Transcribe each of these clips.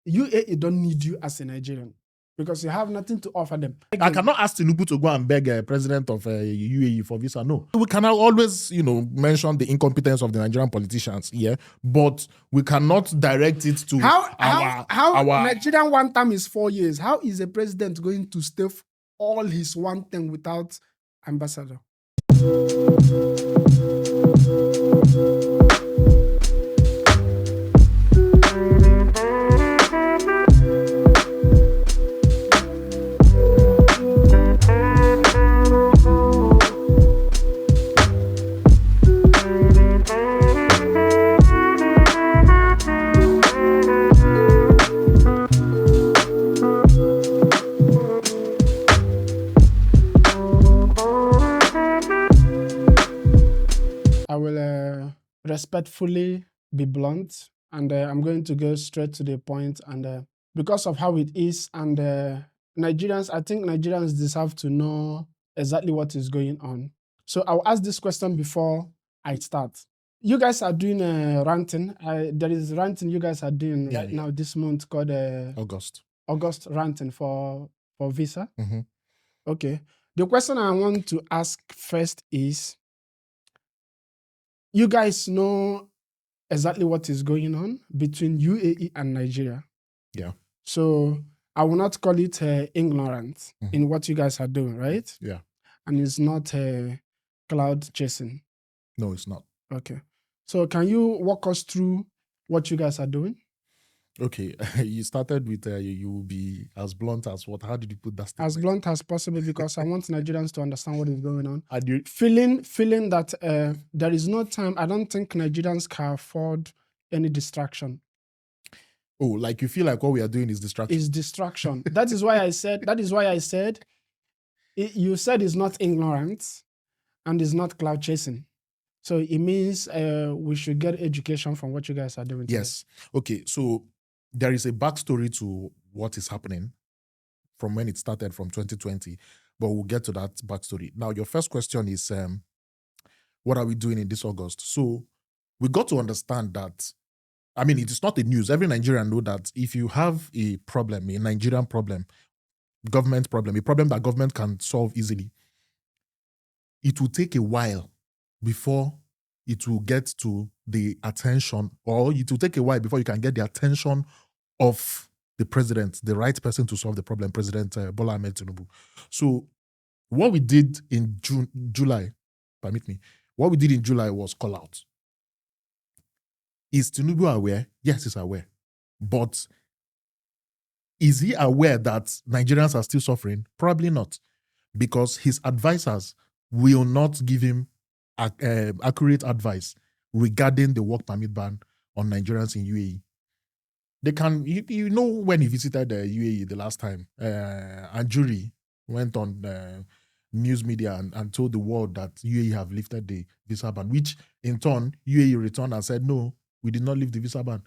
UAE don't need you as a Nigerian because you have nothing to offer them. I cannot ask Tinubu to go and beg a president of UAE for visa. No, we cannot always, mention the incompetence of the Nigerian politicians. Yeah, but we cannot direct it to how Nigerian one term is 4 years. How is a president going to stay all his one term without ambassador? Respectfully be blunt, and I'm going to go straight to the point. And because of how it is, and Nigerians, I think Nigerians deserve to know exactly what is going on. So I'll ask this question before I start. You guys are doing ranting. There is ranting you guys are doing right now this month called August ranting for visa. Mm-hmm. Okay. The question I want to ask first is, you guys know exactly what is going on between UAE and Nigeria. Yeah. So I will not call it ignorance in what you guys are doing, right? Yeah. And it's not cloud chasing. No, it's not. Okay. So can you walk us through what you guys are doing? Okay, you started with you will be as blunt as what? How did you put that statement? As blunt as possible, because I want Nigerians to understand what is going on. Feeling that there is no time. I don't think Nigerians can afford any distraction. Oh, like you feel like what we are doing is distraction? Is distraction. That is why I said. You said it's not ignorance, and it's not cloud chasing. So it means we should get education from what you guys are doing. Yes. Today. Okay. So there is a backstory to what is happening from when it started from 2020, but we'll get to that backstory. Now, your first question is, what are we doing in this August? So we got to understand that, I mean, it is not the news. Every Nigerian knows that if you have a problem, a Nigerian problem, government problem, a problem that government can solve easily, it will take a while before it will get to the attention, or it will take a while before you can get the attention of the president, the right person to solve the problem, President Bola Ahmed Tinubu. So what we did in July, permit me, what we did in July was call out. Is Tinubu aware? Yes, he's aware. But is he aware that Nigerians are still suffering? Probably not. Because his advisors will not give him accurate advice regarding the work permit ban on Nigerians in UAE. They can, when he visited the UAE the last time, Anjuri went on news media and told the world that UAE have lifted the visa ban, which in turn, UAE returned and said, no, we did not lift the visa ban.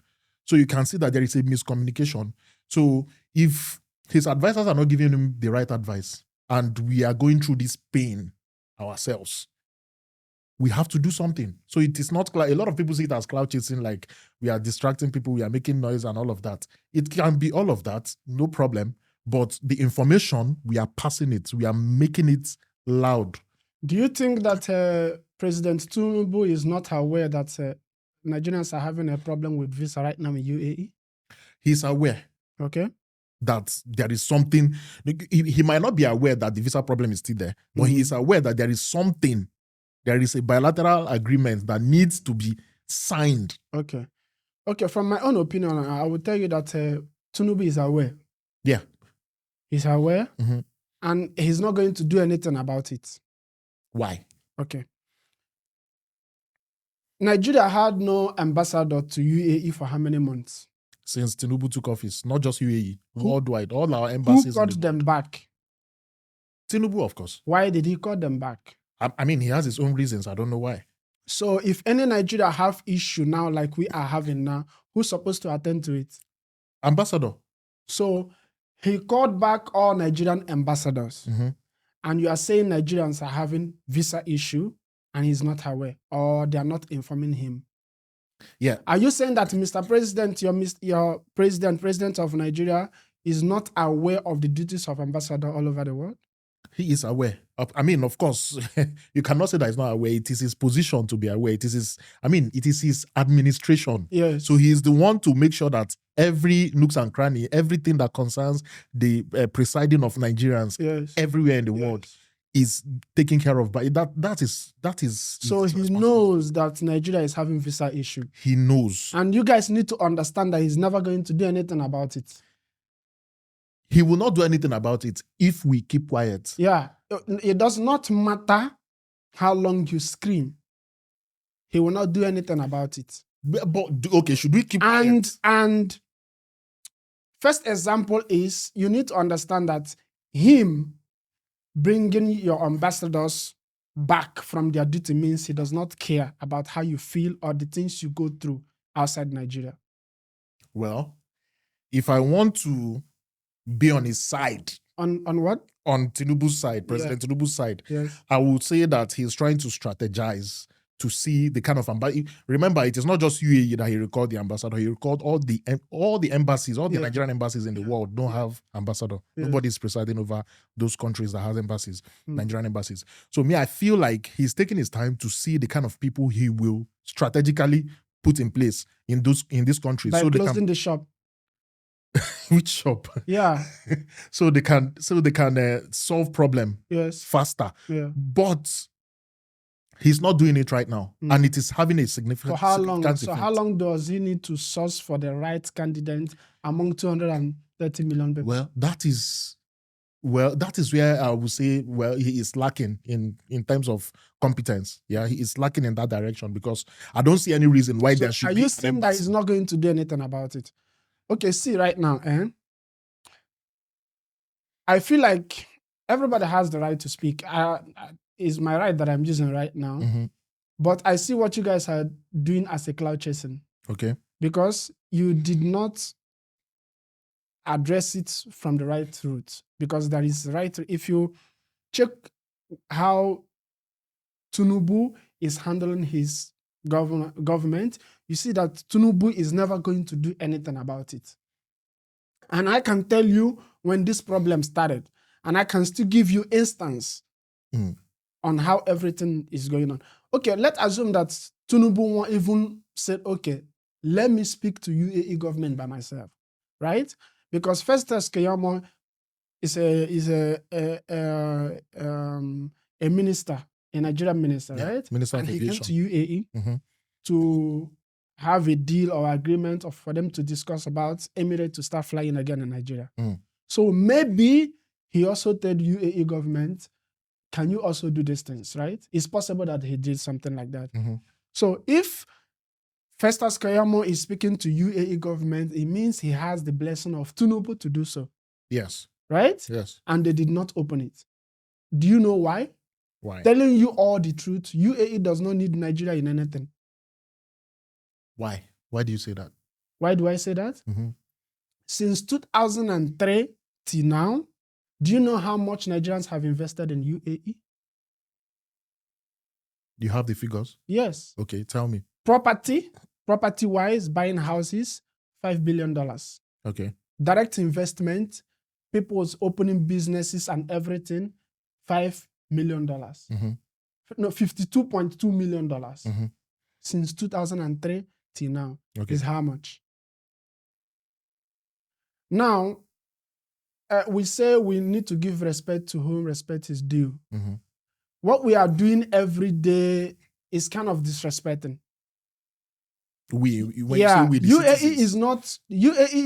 So you can see that there is a miscommunication. So if his advisors are not giving him the right advice and we are going through this pain ourselves, we have to do something. So it is not, a lot of people see it as cloud chasing, like we are distracting people, we are making noise and all of that. It can be all of that, no problem. But the information, we are passing it, we are making it loud. Do you think that President Tinubu is not aware that Nigerians are having a problem with visa right now in UAE? He's aware. Okay. That there is something, he might not be aware that the visa problem is still there, but he is aware that there is something. There is a bilateral agreement that needs to be signed. Okay. From my own opinion, I will tell you that Tinubu is aware. Yeah. He's aware, and he's not going to do anything about it. Why? Okay. Nigeria had no ambassador to UAE for how many months? Since Tinubu took office, not just UAE, worldwide, all our embassies. Who called them back? Tinubu, of course. Why did he call them back? I mean, he has his own reasons. I don't know why. So if any Nigeria have issue now like we are having now, who's supposed to attend to it? Ambassador. So he called back all Nigerian ambassadors. And you are saying Nigerians are having visa issue and he's not aware, or they are not informing him. Yeah. Are you saying that Mr. President, your president of Nigeria, is not aware of the duties of ambassador all over the world? He is aware. I mean, of course, you cannot say that he's not aware. It is his position to be aware. It is his administration. Yes. So he is the one to make sure that every nooks and cranny, everything that concerns the presiding of Nigerians Yes. everywhere in the world is taken care of. But that is so his he knows that Nigeria is having visa issue. He knows. And you guys need to understand that he's never going to do anything about it. He will not do anything about it if we keep quiet. Yeah. It does not matter how long you scream. He will not do anything about it. But okay, should we keep quiet? And first example is you need to understand that him bringing your ambassadors back from their duty means he does not care about how you feel or the things you go through outside Nigeria. Well, if I want to be on his side. On what? On Tinubu's side, President Tinubu's side. Yes. I would say that he's trying to strategize to see the kind of ambassador. Remember, it is not just UAE that he recalled the ambassador. He recalled all the embassies, all the Nigerian embassies in the world don't have ambassador. Nobody's presiding over those countries that has embassies, Nigerian embassies. So I feel like he's taking his time to see the kind of people he will strategically put in place in these countries. By so closing the shop. Which shop? Yeah. so they can solve problem faster. Yeah. But he's not doing it right now, and it is having a significant. For how long? Effect. So how long does he need to source for the right candidate among 230 million people? Well, that is where I would say he is lacking in terms of competence. Yeah, he is lacking in that direction because I don't see any reason why there should be. Are you saying that he's not going to do anything about it? Okay, see right now, I feel like everybody has the right to speak. It's my right that I'm using right now. Mm-hmm. But I see what you guys are doing as a cloud chasing. Okay. Because you did not address it from the right route. Because there is right. If you check how Tinubu is handling his government, you see that Tinubu is never going to do anything about it. And I can tell you when this problem started, and I can still give you instance on how everything is going on. Okay, let's assume that Tinubu even said, okay, let me speak to UAE government by myself, right? Because Festus Keyamo is a minister, a Nigerian minister, right? Minister and of he Aviation. came to UAE to have a deal or agreement for them to discuss about Emirates to start flying again in Nigeria. So maybe he also told UAE government, can you also do these things, right? It's possible that he did something like that. So if Festus Keyamo is speaking to UAE government, it means he has the blessing of Tinubu to do so. Yes. Right? Yes. And they did not open it. Do you know why? Why? Telling you all the truth, UAE does not need Nigeria in anything. Why? Why do you say that? Why do I say that? Since 2003 till now, do you know how much Nigerians have invested in UAE? Do you have the figures? Yes. Okay, tell me. Property-wise, buying houses, $5 billion. Okay. Direct investment, people's opening businesses and everything, $5 million. No, $52.2 million. Since 2003 till now is how much? Now, we say we need to give respect to whom respect is due. What we are doing every day is kind of disrespecting. UAE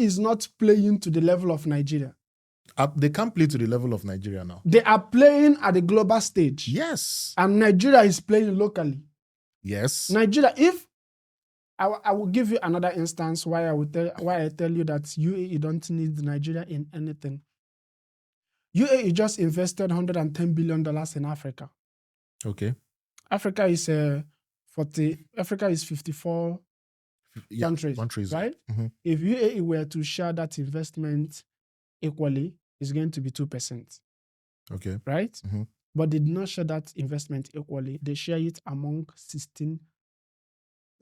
is not playing to the level of Nigeria. They can't play to the level of Nigeria now. They are playing at the global stage. Yes. And Nigeria is playing locally. Yes. Nigeria, if I will give you another instance why I tell you that UAE don't need Nigeria in anything. UAE just invested $110 billion in Africa. Okay. Africa is 54 countries, right? If UAE were to share that investment equally, it's going to be 2%. Okay. Right? But they did not share that investment equally. They share it among 16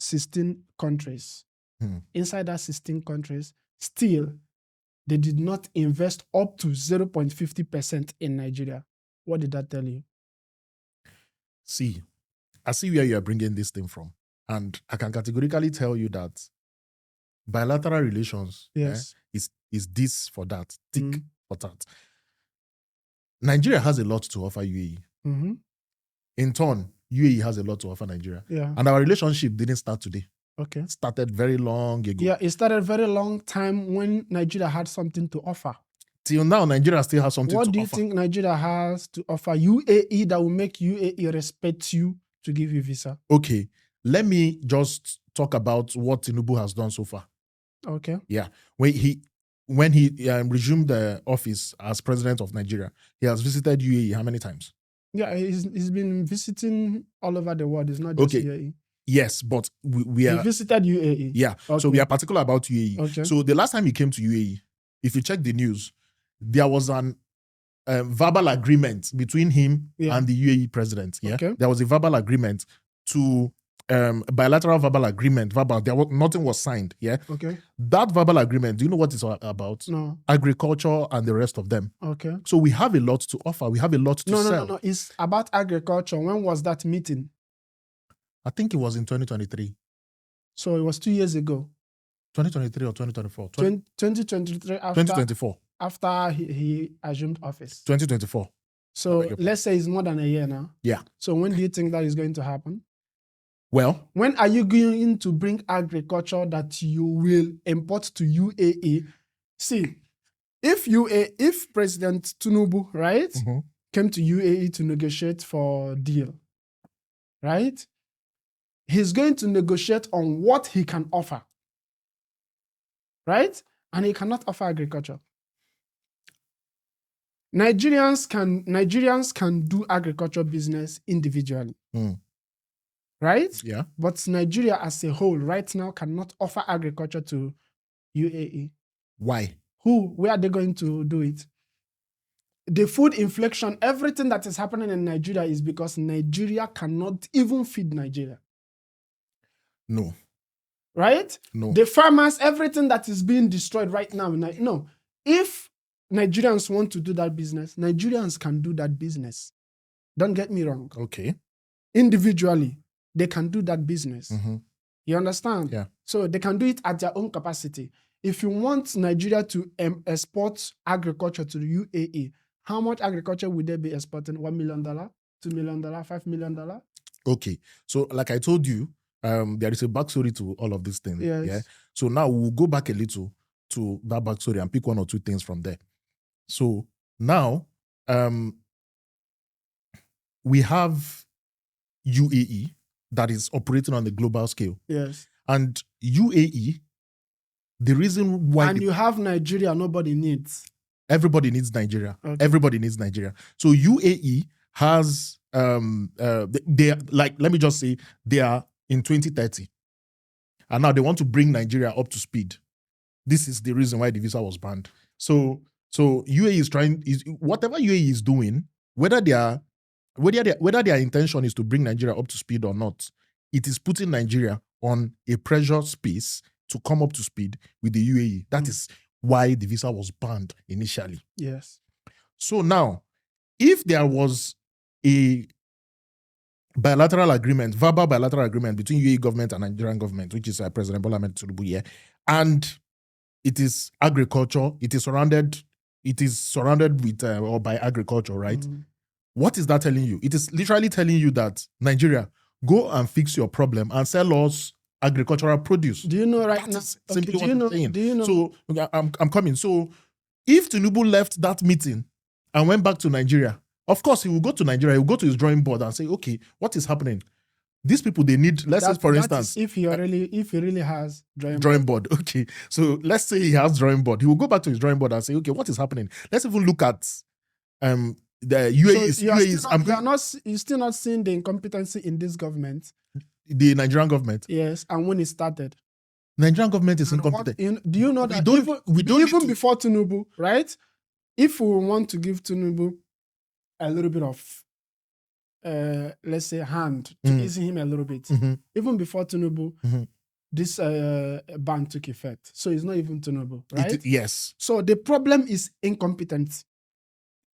16 countries. Hmm. Inside that 16 countries, still, they did not invest up to 0.50% in Nigeria. What did that tell you? See, I see where you are bringing this thing from. And I can categorically tell you that bilateral relations Yes. is this for that, tick Mm. for that. Nigeria has a lot to offer UAE. Mm-hmm. In turn, UAE has a lot to offer Nigeria. Yeah. And our relationship didn't start today. Okay. It started very long ago. Yeah, it started a very long time when Nigeria had something to offer. Till now, Nigeria still has something to offer. What do you think Nigeria has to offer UAE that will make UAE respect you to give you visa? Okay, let me just talk about what Tinubu has done so far. Okay. Yeah, when he resumed the office as president of Nigeria, he has visited UAE how many times? Yeah, he's been visiting all over the world. It's not just Okay. UAE. Yes, but we He are visited UAE. yeah. Okay. So we are particular about UAE. Okay. So the last time he came to UAE, if you check the news, there was an verbal agreement between him and the UAE president. Yeah, Okay. there was a verbal agreement to bilateral verbal agreement. Nothing was signed. Yeah. Okay. That verbal agreement, do you know what it's about? No. Agriculture and the rest of them. Okay. So we have a lot to offer. We have a lot to sell. No. It's about agriculture. When was that meeting? I think it was in 2023. So it was 2 years ago. 2023 or 2024? 2023 after 2024. After he assumed office. 2024. So let's say it's more than a year now. Yeah. So when do you think that is going to happen? Well, when are you going to bring agriculture that you will import to UAE? See, if President Tinubu, right, came to UAE to negotiate for a deal, right, he's going to negotiate on what he can offer, right? And he cannot offer agriculture. Nigerians can do agriculture business individually. Right? Yeah. But Nigeria as a whole right now cannot offer agriculture to UAE. Why? Where are they going to do it? The food inflation, everything that is happening in Nigeria is because Nigeria cannot even feed Nigeria. No. Right? No. The farmers, everything that is being destroyed right now. No. If Nigerians want to do that business, Nigerians can do that business. Don't get me wrong. Okay. Individually, they can do that business. Mm-hmm. You understand? Yeah. So they can do it at their own capacity. If you want Nigeria to export agriculture to the UAE, how much agriculture would they be exporting? $1 million, $2 million, $5 million? Okay. So like I told you, there is a backstory to all of these things. Yes. Yeah. So now we'll go back a little to that backstory and pick one or two things from there. So now we have UAE that is operating on the global scale. Yes. And UAE, the reason why... And you have Nigeria, nobody needs. Everybody needs Nigeria. Okay. Everybody needs Nigeria. So UAE has, they are, like, let me just say, they are in 2030. And now they want to bring Nigeria up to speed. This is the reason why the visa was banned. So UAE is whatever UAE is doing, whether their intention is to bring Nigeria up to speed or not, it is putting Nigeria on a pressure space to come up to speed with the UAE. That is why the visa was banned initially. Yes. So now, if there was a bilateral agreement, verbal bilateral agreement between UAE government and Nigerian government, which is President Bola Ahmed Tinubu here, and it is agriculture, it is surrounded with or by agriculture, right? What is that telling you? It is literally telling you that Nigeria, go and fix your problem and sell us agricultural produce. Do you know right that now? Is simply Okay, what I'm saying. Do you know? So I'm coming. So if Tinubu left that meeting and went back to Nigeria, of course he will go to Nigeria. He will go to his drawing board and say, okay, what is happening? These people, they need, let's say for instance, if he really has drawing board. Okay. So let's say he has drawing board. He will go back to his drawing board and say, okay, what is happening? Let's even look at the UAE. You're still not seeing the incompetency in this government. The Nigerian government. Yes, and when it started. Nigerian government is incompetent. Do you know that even before Tinubu, right? If we want to give Tinubu a little bit of let's say, hand to ease him a little bit. Even before Tinubu, this ban took effect. So it's not even Tinubu, right? Yes. So the problem is incompetence.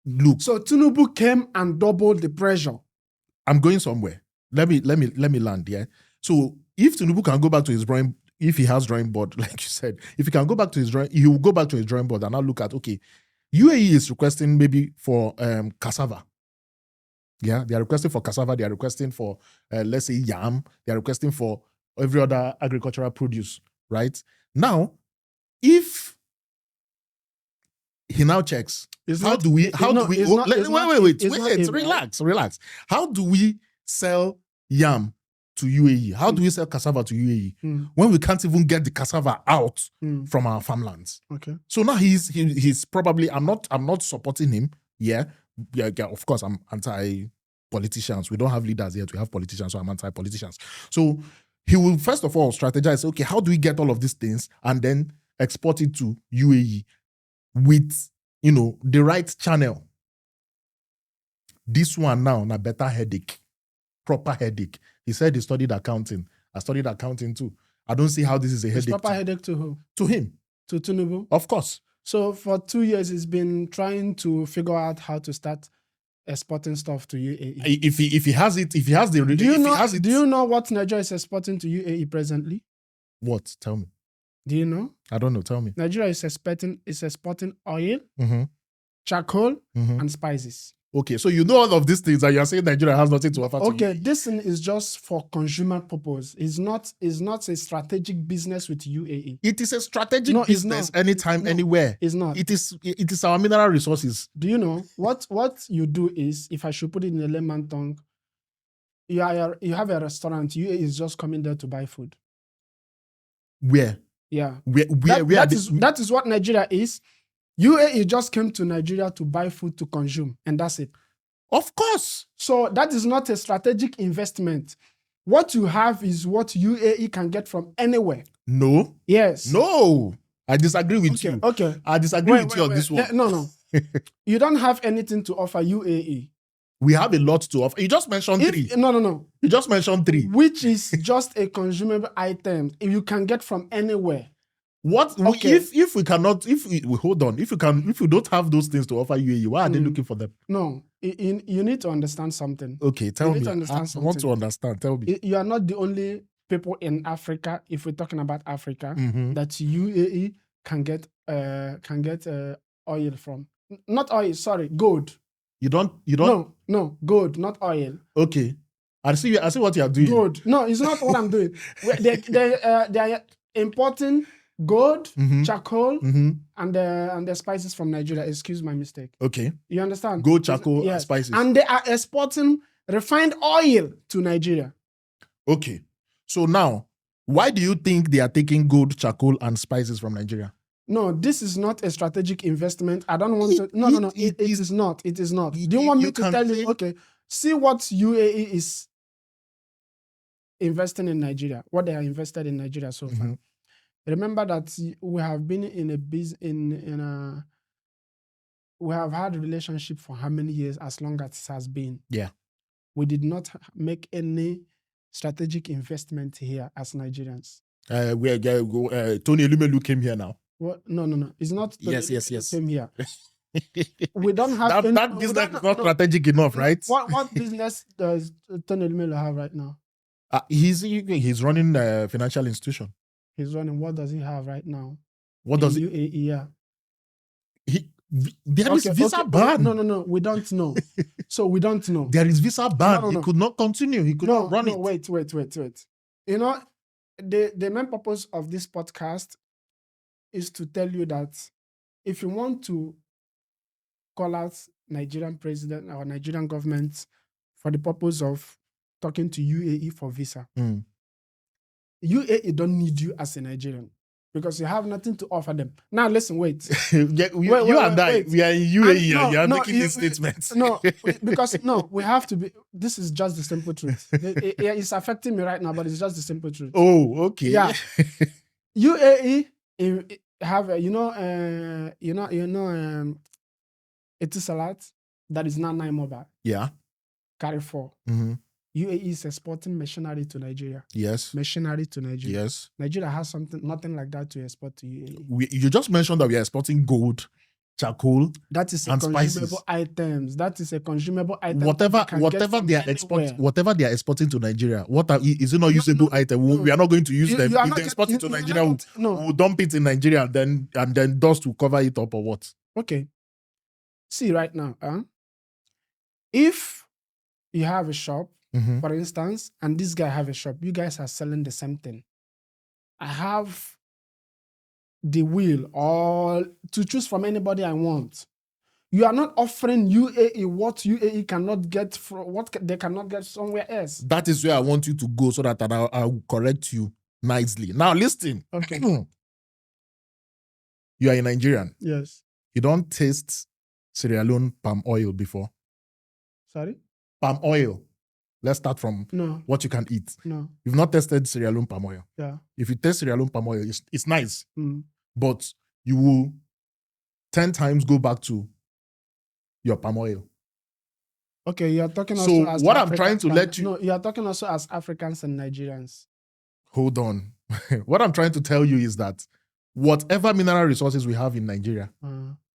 Look. So Tinubu came and doubled the pressure. I'm going somewhere. Let me land. Yeah. So if Tinubu can go back to his drawing, if he has drawing board, like you said, if he can go back to his drawing, he will go back to his drawing board and now look at, okay, UAE is requesting maybe for cassava. Yeah, they are requesting for cassava. They are requesting for, let's say, yam. They are requesting for every other agricultural produce, right? Now, if he now checks, wait, relax. How do we sell yam to UAE? How do we sell cassava to UAE when we can't even get the cassava out from our farmlands? Okay. So now he's probably, I'm not supporting him. Yeah, of course, I'm anti-politicians. We don't have leaders yet. We have politicians, so I'm anti-politicians. So he will first of all strategize, okay, how do we get all of these things and then export it to UAE with, the right channel? This one now, a better headache, proper headache. He said he studied accounting. I studied accounting too. I don't see how this is a headache. Proper headache to who? To him. To Tinubu? Of course. So for 2 years, he's been trying to figure out how to start exporting stuff to UAE. If he has it, do you know what Nigeria is exporting to UAE presently? What? Tell me. Do you know? I don't know. Tell me. Nigeria is exporting oil, charcoal, and spices. Okay, so you know all of these things and you're saying Nigeria has nothing to offer to you. Okay, this thing is just for consumer purpose. It's not a strategic business with UAE. It is a strategic business anytime, anywhere. It's not. It is our mineral resources. Do you know what you do is, if I should put it in a layman tongue, you have a restaurant, UAE is just coming there to buy food. Where? Yeah. That is what Nigeria is. UAE just came to Nigeria to buy food to consume, and that's it. Of course. So that is not a strategic investment. What you have is what UAE can get from anywhere. No. Yes. No. I disagree with you. Okay. I disagree with you on this one. No. You don't have anything to offer UAE. We have a lot to offer. You just mentioned three. No. You just mentioned three. Which is just a consumable item you can get from anywhere. What if we cannot, hold on, if we don't have those things to offer UAE, why are they looking for them? No, you need to understand something. Okay, tell me. I want to understand. Tell me. You are not the only people in Africa, if we're talking about Africa, that UAE can get oil from. Not oil, sorry, gold. You don't. No, gold, not oil. Okay, I see what you are doing. Gold. No, it's not what I'm doing. They are importing gold, charcoal, and the spices from Nigeria. Excuse my mistake. Okay. You understand? Gold, charcoal, and spices. And they are exporting refined oil to Nigeria. Okay. So now, why do you think they are taking gold, charcoal, and spices from Nigeria? No, this is not a strategic investment. I don't want to. No. It is not. It is not. Do you want me to tell you? Okay. See what UAE is investing in Nigeria. What they are invested in Nigeria so far. Remember that we have been we have had a relationship for how many years, as long as it has been. Yeah. We did not make any strategic investment here as Nigerians. Tony Elumelu came here now. Well, no. It's not. Yes. Came here. We don't have that business is not strategic enough, right? What business does Tony Elumelu have right now? He's running a financial institution. He's running. What does he have right now? What does UAE? Yeah. There is visa ban. No. We don't know. So we don't know. There is visa ban. No. He could not continue. He could not run it. Wait. You know, the main purpose of this podcast is to tell you that if you want to call out Nigerian president or Nigerian government for the purpose of talking to UAE for visa, UAE don't need you as a Nigerian because you have nothing to offer them. Now, listen, wait. You and I, we are in UAE and you are making these statements. We have to be. This is just the simple truth. It's affecting me right now, but it's just the simple truth. Oh, okay. Yeah. UAE have Etisalat that is now 9 Mobile. Yeah. Carrefour. Mhm. UAE is exporting machinery to Nigeria. Yes. Machinery to Nigeria. Yes. Nigeria has nothing like that to export to UAE. You just mentioned that we are exporting gold, charcoal, That is a and consumable spices. items. That is a consumable item. Whatever they are exporting to Nigeria, is it not usable item? We are not going to use them. If they export it to Nigeria, we'll dump it in Nigeria and then dust will cover it up or what? Okay. See right now, if you have a shop, Mhm. for instance, and this guy have a shop, you guys are selling the same thing. I have the will or to choose from anybody I want. You are not offering UAE what UAE cannot get from what they cannot get somewhere else. That is where I want you to go so that I'll correct you nicely. Now listen. Okay. You are a Nigerian. Yes. You don't taste Sierra Leone palm oil before. Sorry? Palm oil. Let's start from No. what you can eat. No. You've not tested Sierra Leone palm oil. Yeah. If you taste Sierra Leone palm oil, it's nice. Mm. But you will 10 times go back to your palm oil. Okay, you are talking So also as what I'm Africans trying to let you... No, you are talking also as Africans and Nigerians. Hold on. What I'm trying to tell you is that whatever mineral resources we have in Nigeria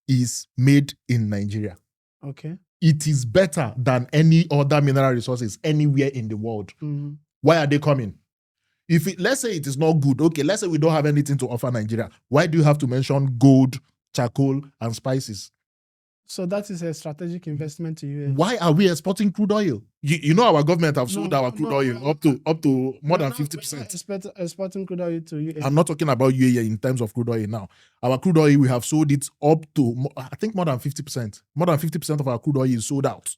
is made in Nigeria. Okay. It is better than any other mineral resources anywhere in the world. Mm-hmm. Why are they coming? Let's say it is not good. Okay, let's say we don't have anything to offer Nigeria. Why do you have to mention gold, charcoal, and spices? So that is a strategic investment to you. Why are we exporting crude oil? You know our government have sold our crude oil up to more than 50%. Exporting crude oil to UAE. I'm not talking about UAE in terms of crude oil now. Our crude oil, we have sold it up to, I think, more than 50%. More than 50% of our crude oil is sold out.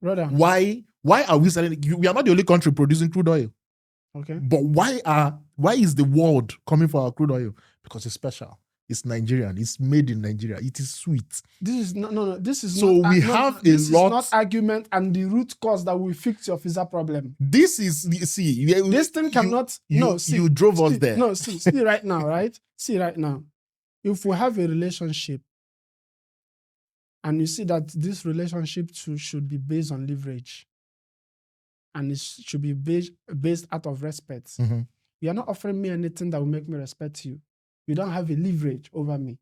Brother. Why are we selling it? We are not the only country producing crude oil. Okay. But why is the world coming for our crude oil? Because it's special. It's Nigerian. It's made in Nigeria. It is sweet. This is no. This is so not. We have a this lot. Is not argument and the root cause that will fix your visa problem. This is this thing cannot. You drove us there. No, see right now, right? See right now. If we have a relationship, and you see that this relationship should be based on leverage, and it should be based out of respect. Mm-hmm. You are not offering me anything that will make me respect you. You don't have a leverage over me.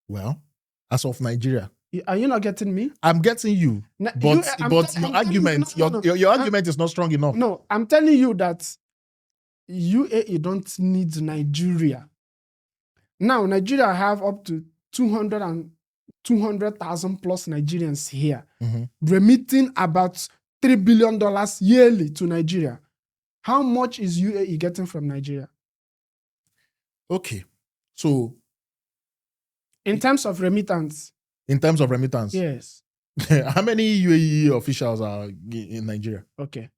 Well, as of Nigeria. Are you not getting me? I'm getting you. But your argument, your argument is not strong enough. No, I'm telling you that UAE don't need Nigeria. Now, Nigeria have up to 200,000 plus Nigerians here, remitting about $3 billion yearly to Nigeria. How much is UAE getting from Nigeria? Okay. So, in terms of remittance. Yes. How many UAE officials are in Nigeria? Okay.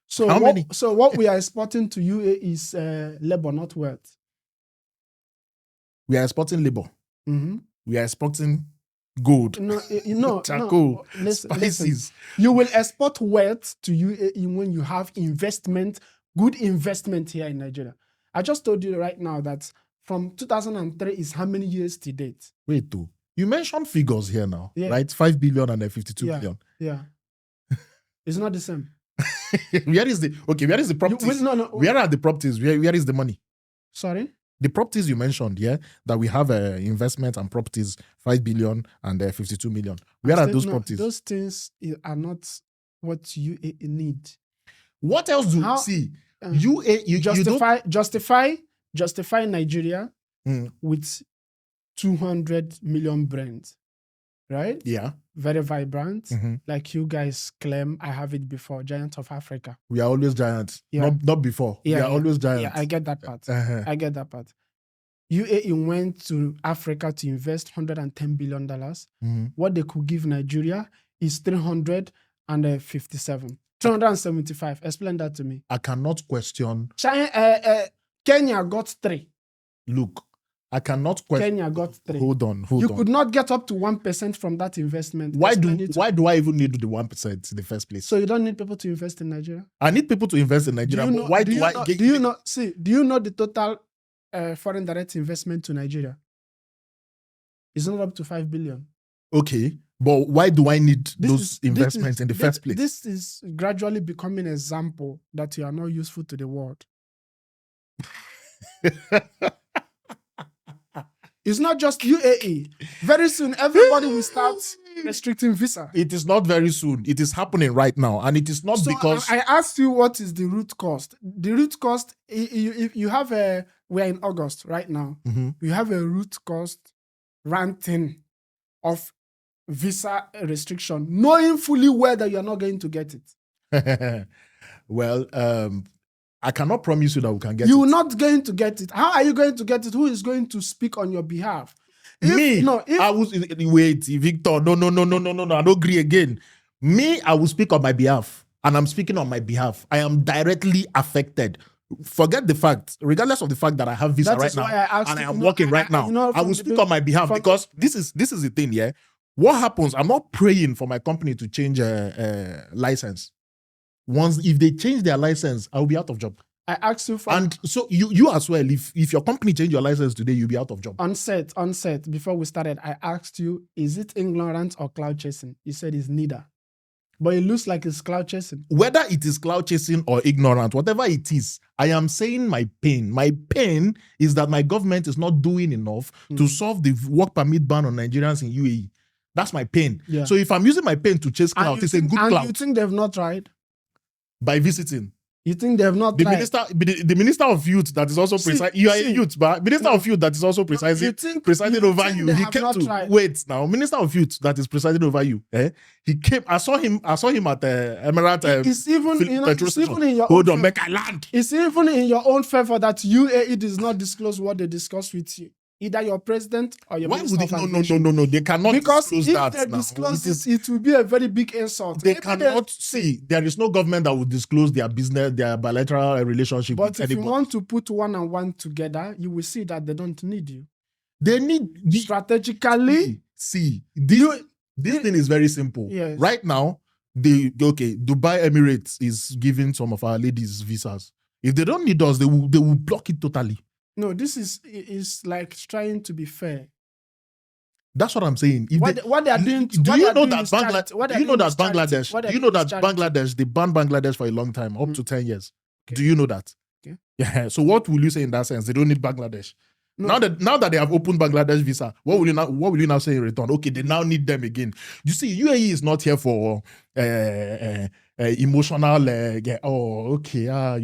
So how many? So what we are exporting to UAE is labor, not wealth. We are exporting labor. Mm-hmm. We are exporting gold. Charcoal, spices. Listen. You will export wealth to UAE when you have investment, good investment here in Nigeria. I just told you right now that from 2003 is how many years to date? Wait, though. You mentioned figures here now, right? 5 billion and 52 billion. Yeah. It's not the same. Where is the properties? Where are the properties? Where is the money? Sorry? The properties you mentioned, that we have investment and properties, 5 billion and 52 million. Where are those properties? Those things are not what you need. What else do you see? Justify Nigeria with 200 million brands, right? Yeah. Very vibrant. Mm-hmm. Like you guys claim, I have it before, giant of Africa. We are always giants. Yeah. Not before. Yeah, we are always giants. Yeah, I get that part. UAE went to Africa to invest $110 billion. Mm-hmm. What they could give Nigeria is 375. Explain that to me. I cannot question. Kenya got 3. Look, I cannot question. Kenya got 3. Hold on. You could not get up to 1% from that investment. Why do I even need the 1% in the first place? So you don't need people to invest in Nigeria? I need people to invest in Nigeria. Do you know the total foreign direct investment to Nigeria? It's not up to 5 billion. Okay, but why do I need those investments in the first place? This is gradually becoming an example that you are not useful to the world. It's not just UAE. Very soon, everybody will start restricting visa. It is not very soon. It is happening right now. And it is not So because... I asked you, what is the root cost? The root cost, if you have we're in August right now. You have a root cost ranting of visa restriction, knowing fully well that you're not going to get it. Well, I cannot promise you that we can get it. You're not going to get it. How are you going to get it? Who is going to speak on your behalf? I was wait, Victor. No. I don't agree again. Me, I will speak on my behalf, and I'm speaking on my behalf. I am directly affected. Forget the fact, regardless of the fact that I have visa right now and I am working right now. I will speak on my behalf because this is the thing. Yeah, what happens? I'm not praying for my company to change a license. If they change their license, I'll be out of job. I asked you for, and so you as well. If your company change your license today, you'll be out of job. On set. Before we started, I asked you, is it ignorance or cloud chasing? You said it's neither, but it looks like it's cloud chasing. Whether it is cloud chasing or ignorant, whatever it is, I am saying my pain. My pain is that my government is not doing enough to solve the work permit ban on Nigerians in UAE. That's my pain. Yeah. So if I'm using my pain to chase cloud, it's a good cloud. And you think they've not tried? By visiting. You think they have not the tried? The minister of youth that is also presiding. You are a youth, but minister of youth that is also presiding over you. He came to wait now. Minister of youth that is presiding over you. He came. I saw him at Emirate. It's even in your hold on, make I land. It's even in your own favor that UAE does not disclose what they discuss with you. Either your president or your minister. No. They cannot because disclose if that. They disclose it will be a very big insult. They cannot see. There is no government that will disclose their business, their bilateral relationship with anybody. But if you want to put one and one together, you will see that they don't need you. They need strategically. This thing is very simple. Yes. Right now, Dubai Emirates is giving some of our ladies visas. If they don't need us, they will block it totally. No, this is like trying to be fair. That's what I'm saying. What they are doing. Do you know that Bangladesh, they banned Bangladesh for a long time, up to 10 years. Okay. Do you know that? Okay. Yeah. So what will you say in that sense? They don't need Bangladesh. No. Now that they have opened Bangladesh visa, what will you now say in return? Okay, they now need them again. You see, UAE is not here for emotional. You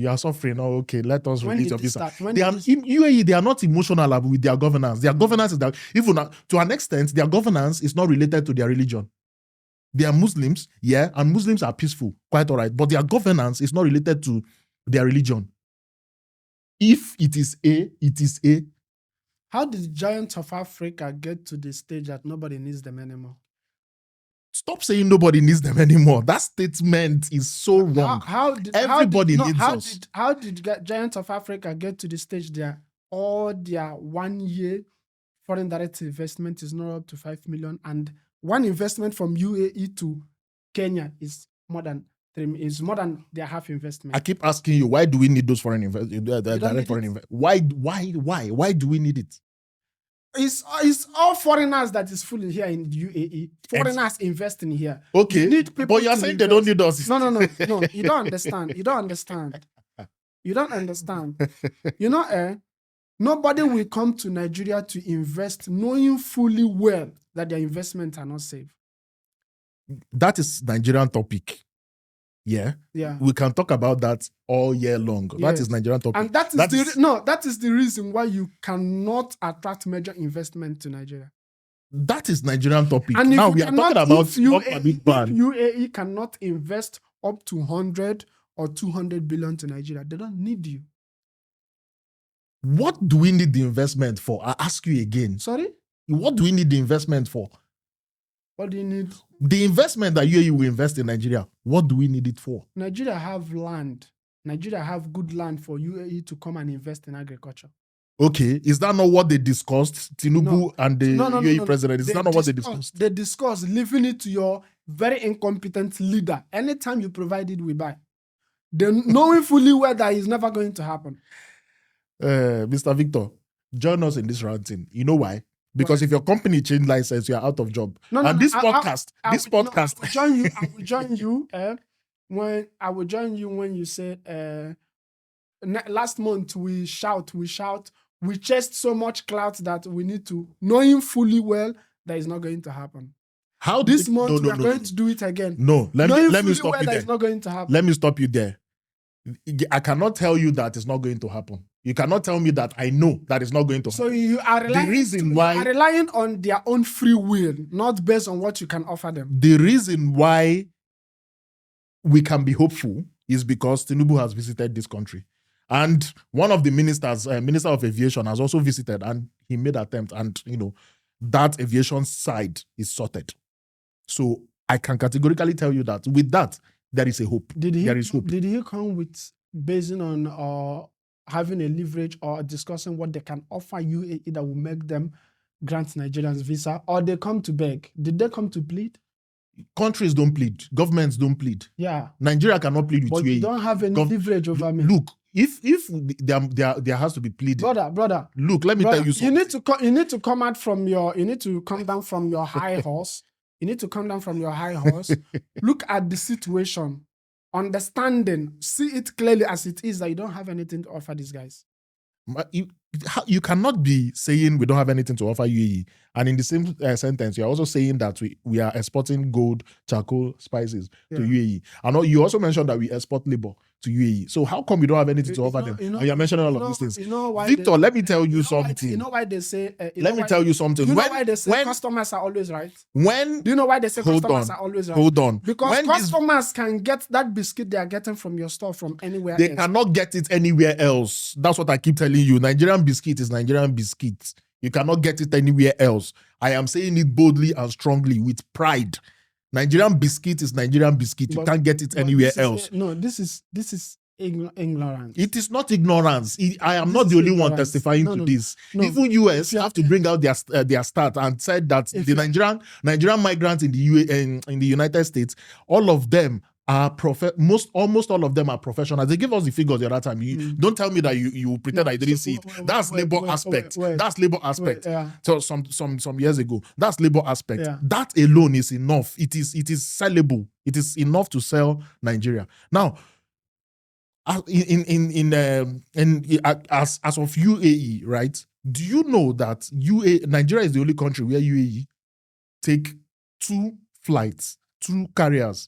are suffering. Oh, okay, let us release your visa. UAE, they are not emotional with their governance. Their governance is that even to an extent, their governance is not related to their religion. They are Muslims, yeah, and Muslims are peaceful, quite all right. But their governance is not related to their religion. If it is A, it is A. How did the giants of Africa get to the stage that nobody needs them anymore? Stop saying nobody needs them anymore. That statement is so wrong. Everybody needs us. How did giants of Africa get to the stage there? All their 1 year foreign direct investment is not up to 5 million, and one investment from UAE to Kenya is more than their half investment. I keep asking you, why do we need those foreign direct foreign investment? Why do we need it? It's all foreigners that is fully here in UAE. Foreigners investing here. Okay, but you are saying they don't need us. No. You don't understand. You know, nobody will come to Nigeria to invest knowing fully well that their investments are not safe. That is Nigerian topic. Yeah. We can talk about that all year long. Yes. That is Nigerian topic. And that is the reason why you cannot attract major investment to Nigeria. That is Nigerian topic. And now we are talking about UAE cannot invest up to 100 or 200 billion to Nigeria. They don't need you. What do we need the investment for? I ask you again. Sorry? What do we need the investment for? What do you need? The investment that UAE will invest in Nigeria, what do we need it for? Nigeria have land. Nigeria have good land for UAE to come and invest in agriculture. Okay, is that not what they discussed? Tinubu and the UAE president, is that not what they discussed? They discussed leaving it to your very incompetent leader. Anytime you provide it, we buy. They knowing fully well that is never going to happen. Mr. Victor, join us in this ranting. You know why? Because if your company change license, you are out of job. And this podcast, I will join you. I will join you. When you say last month we chased so much clout that we need to, knowing fully well that is not going to happen. How this month we are going to do it again? No, let me stop you there. It's not going to happen. Let me stop you there. I cannot tell you that it's not going to happen. You cannot tell me that I know that it's not going to happen. So you are relying on their own free will, not based on what you can offer them. The reason why we can be hopeful is because Tinubu has visited this country. And one of the ministers, Minister of Aviation, has also visited, and he made attempt, and that aviation side is sorted. So I can categorically tell you that with that, there is a hope. There is hope. Did he come with basing on having a leverage or discussing what they can offer UAE that will make them grant Nigerians visa, or they come to beg? Did they come to plead? Countries don't plead. Governments don't plead. Yeah. Nigeria cannot plead with UAE. But you don't have any leverage over me. Look, if there has to be pleading, brother. Look, let me tell you something. You need to come down from your high horse. You need to come down from your high horse. Look at the situation, understanding, see it clearly as it is, that you don't have anything to offer these guys. You cannot be saying we don't have anything to offer UAE, and in the same sentence, you're also saying that we are exporting gold, charcoal, spices to UAE. And you also mentioned that we export labor to UAE. So how come we don't have anything to offer them? And you're mentioning all of these things. Victor, let me tell you something. You know why they say... let me tell you something. You know why they say customers are always right? Do you know why they say customers are always right? Hold on. Because customers can get that biscuit they are getting from your store from anywhere else. They cannot get it anywhere else. That's what I keep telling you. Nigerian biscuit is Nigerian biscuit. You cannot get it anywhere else. I am saying it boldly and strongly with pride. Nigerian biscuit is Nigerian biscuit. You can't get it anywhere else. This is ignorance. It is not ignorance. I am not the only one testifying to this. Even US have to bring out their stat and said that the Nigerian migrants in the United States, all of them are almost all of them are professionals. They give us the figures the other time. Don't tell me that you pretend I didn't see it. That's labor aspect. That's labor aspect. So some years ago, that's labor aspect. That alone is enough. It is sellable. It is enough to sell Nigeria. Now, as of UAE, right? Do you know that Nigeria is the only country where UAE take 2 flights, 2 carriers?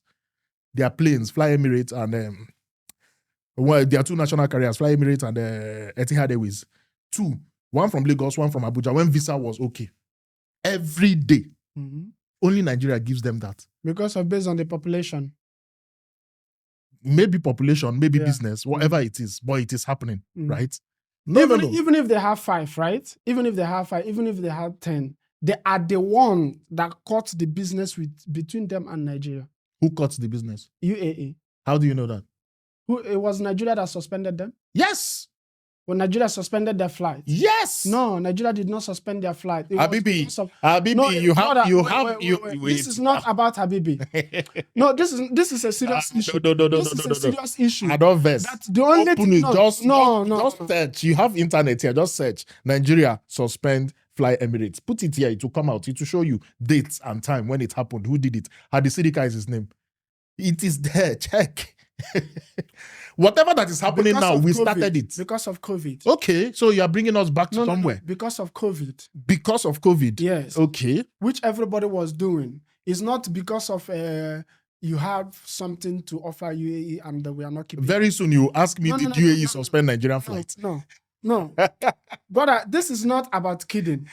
Their planes, Fly Emirates and their 2 national carriers, Fly Emirates and Etihad Airways. 2, one from Lagos, one from Abuja, when visa was okay. Every day. Only Nigeria gives them that. Because of based on the population. Maybe population, maybe business, whatever it is, but it is happening, right? Even if they have 5, right? Even if they have 5, even if they have 10, they are the one that cut the business between them and Nigeria. Who cuts the business? UAE. How do you know that? It was Nigeria that suspended them? Yes. When Nigeria suspended their flight? Yes. No, Nigeria did not suspend their flight. Habibi, This is not about Habibi. No, this is a serious issue. This is a serious issue. I don't verse. That's the only thing. Just search. You have internet here. Just search. Nigeria suspend Fly Emirates. Put it here. It will come out. It will show you dates and time when it happened. Who did it? Hadisirika is his name. It is there. Check. Whatever that is happening now, we started it. Because of COVID. Okay, so you are bringing us back to somewhere. No, because of COVID. Because of COVID? Yes. Okay. Which everybody was doing. It's not because of you have something to offer UAE and we are not keeping. Very soon you ask me, did UAE suspend Nigerian flights? No. Brother, this is not about kidding.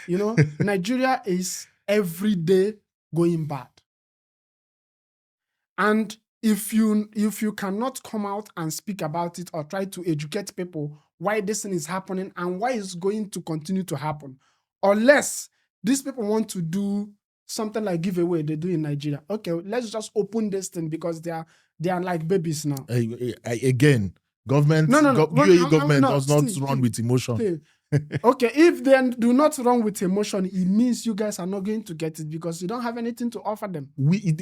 Nigeria is every day going bad. And if you cannot come out and speak about it or try to educate people why this thing is happening and why it's going to continue to happen, unless these people want to do something like giveaway they do in Nigeria. Okay, let's just open this thing because they are like babies now. Again, government, UAE government does not run with emotion. Okay, if they do not run with emotion, it means you guys are not going to get it because you don't have anything to offer them. We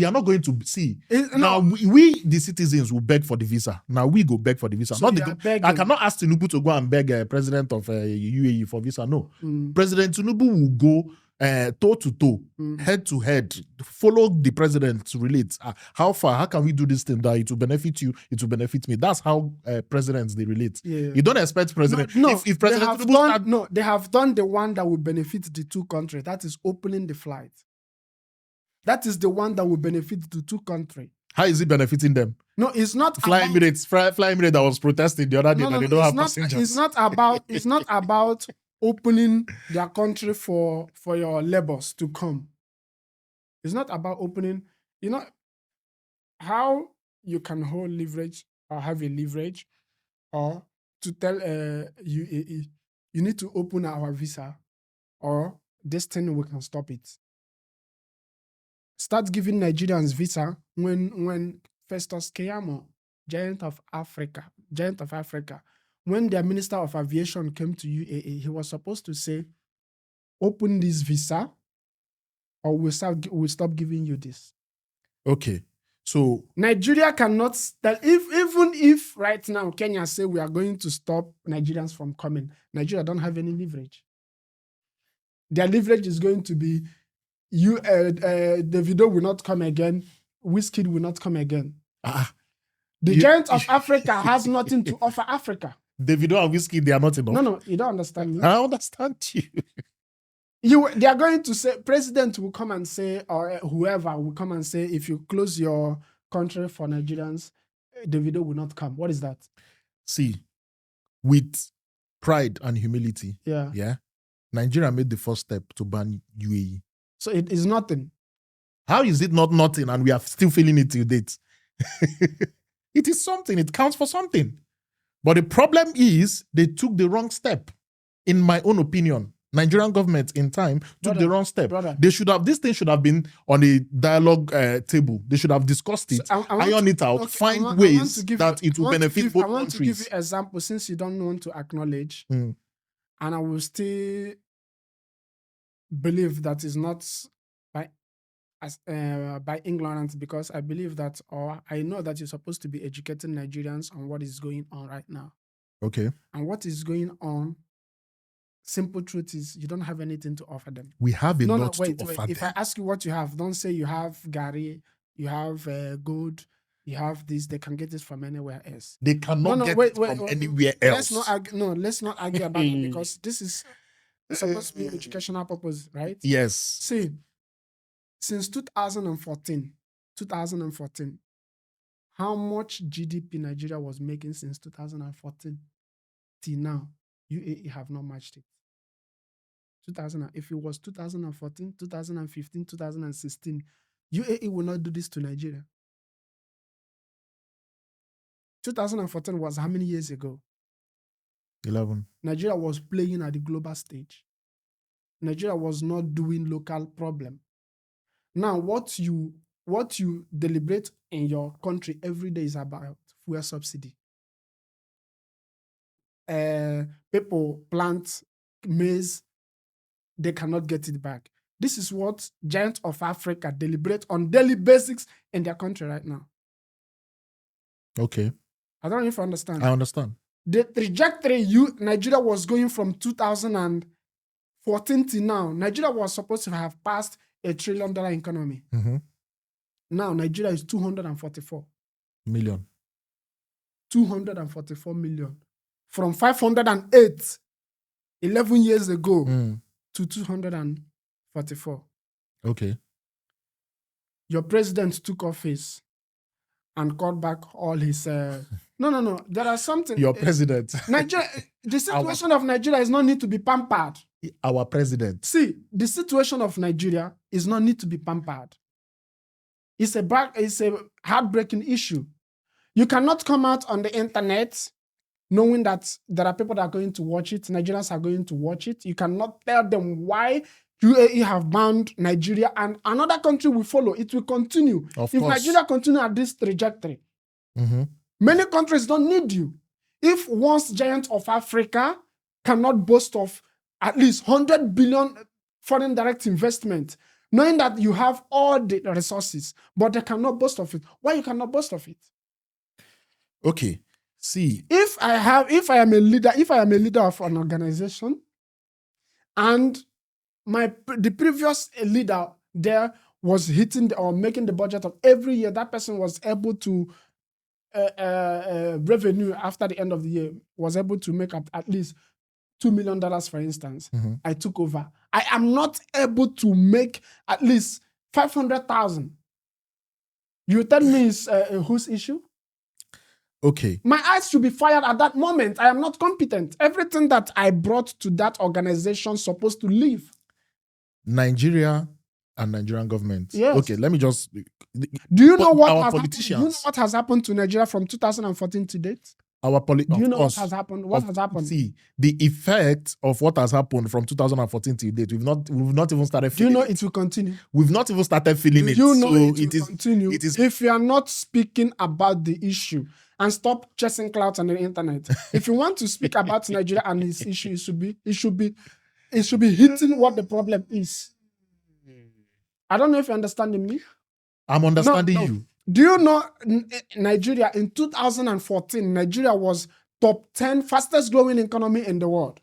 are not going to see. No. Now, we, the citizens, will beg for the visa. Now, we go beg for the visa. So Not you the are begging. I cannot ask Tinubu to go and beg president of UAE for visa. No. Mm. President Tinubu will go toe to toe, head to head, follow the president to relate. How far? How can we do this thing that it will benefit you? It will benefit me. That's how presidents they relate. Yeah. You don't expect president. No, if President Tinubu they have done the one that will benefit the two countries. That is opening the flight. That is the one that will benefit the two countries. How is it benefiting them? No, it's not Fly Emirates that was protesting the other day that they don't have passengers. It's not about opening their country for your labors to come. It's not about opening, how you can hold leverage or have a leverage or to tell UAE, you need to open our visa or this thing we can stop it. Start giving Nigerians visa when Festus Keyamo, giant of Africa, when their Minister of Aviation came to UAE, he was supposed to say, open this visa or we'll stop giving you this. Okay. So Nigeria cannot even if right now Kenya say we are going to stop Nigerians from coming, Nigeria don't have any leverage. Their leverage is going to be Davido will not come again, Wizkid will not come again. The giant of Africa has nothing to offer Africa. Davido and Wizkid, they are not enough. No, you don't understand me. I understand you. They are going to say, president will come and say, or whoever will come and say, if you close your country for Nigerians, Davido will not come. What is that? See, with pride and humility, Nigeria made the first step to ban UAE. So it is nothing. How is it not nothing and we are still feeling it till date? It is something. It counts for something. But the problem is they took the wrong step. In my own opinion, Nigerian government in time took the wrong step. This thing should have been on a dialogue table. They should have discussed it, iron it out, find ways that it will benefit both countries. I want to give you an example since you don't want to acknowledge, and I will still believe that is not by ignorance, because I believe that, or I know that you're supposed to be educating Nigerians on what is going on right now. Okay. And what is going on, simple truth is you don't have anything to offer them. We have a lot to offer them. If I ask you what you have, don't say you have Gary, you have gold, you have this. They can get this from anywhere else. They cannot get it from anywhere else. Let's not argue about it, because this is supposed to be educational purpose, right? Yes. See, since 2014, how much GDP Nigeria was making since 2014 till now, UAE have not matched it. If it was 2014, 2015, 2016, UAE will not do this to Nigeria. 2014 was how many years ago? 11. Nigeria was playing at the global stage. Nigeria was not doing local problem. Now, what you deliberate in your country every day is about fuel subsidy. People plant maize, they cannot get it back. This is what giants of Africa deliberate on daily basics in their country right now. Okay. I don't know if you understand. I understand. The trajectory Nigeria was going from 2014 to now, Nigeria was supposed to have passed $1 trillion economy. Mm-hmm. Now Nigeria is 244 million. 244 million. From 508 11 years ago to 244. Okay. Your president took office and called back all his no. There are something. Your president. Nigeria, the situation of Nigeria is not need to be pampered. Our president. See, the situation of Nigeria is not need to be pampered. It's a heartbreaking issue. You cannot come out on the internet knowing that there are people that are going to watch it. Nigerians are going to watch it. You cannot tell them why UAE have banned Nigeria and another country will follow. It will continue. If Nigeria continue at this trajectory, many countries don't need you. If once giant of Africa cannot boast of at least 100 billion foreign direct investment, knowing that you have all the resources, but they cannot boast of it. Why you cannot boast of it? Okay. See, If I am a leader of an organization, and the previous leader there was hitting or making the budget of every year, that person was able to revenue after the end of the year was able to make at least $2 million, for instance. I took over. I am not able to make at least 500,000. You tell me it's whose issue? okay. My eyes should be fired at that moment. I am not competent. Everything that I brought to that organization is supposed to leave. Nigeria and Nigerian government. Yes. Okay, let me just. Do you know what our has politicians? happened? Do you know what has happened to Nigeria from 2014 to date? Do you know what has happened? What has happened? See, the effect of what has happened from 2014 to date, we've not even started Do you feeling know it. it will continue? We've not even started feeling Do it. you know So it will continue? It is. If you are not speaking about the issue and stop chasing clouds on the internet, if you want to speak about Nigeria and its issue, it should be hitting what the problem is. I don't know if you're understanding me. I'm understanding No. you. Do you know Nigeria in 2014, Nigeria was top 10 fastest growing economy in the world.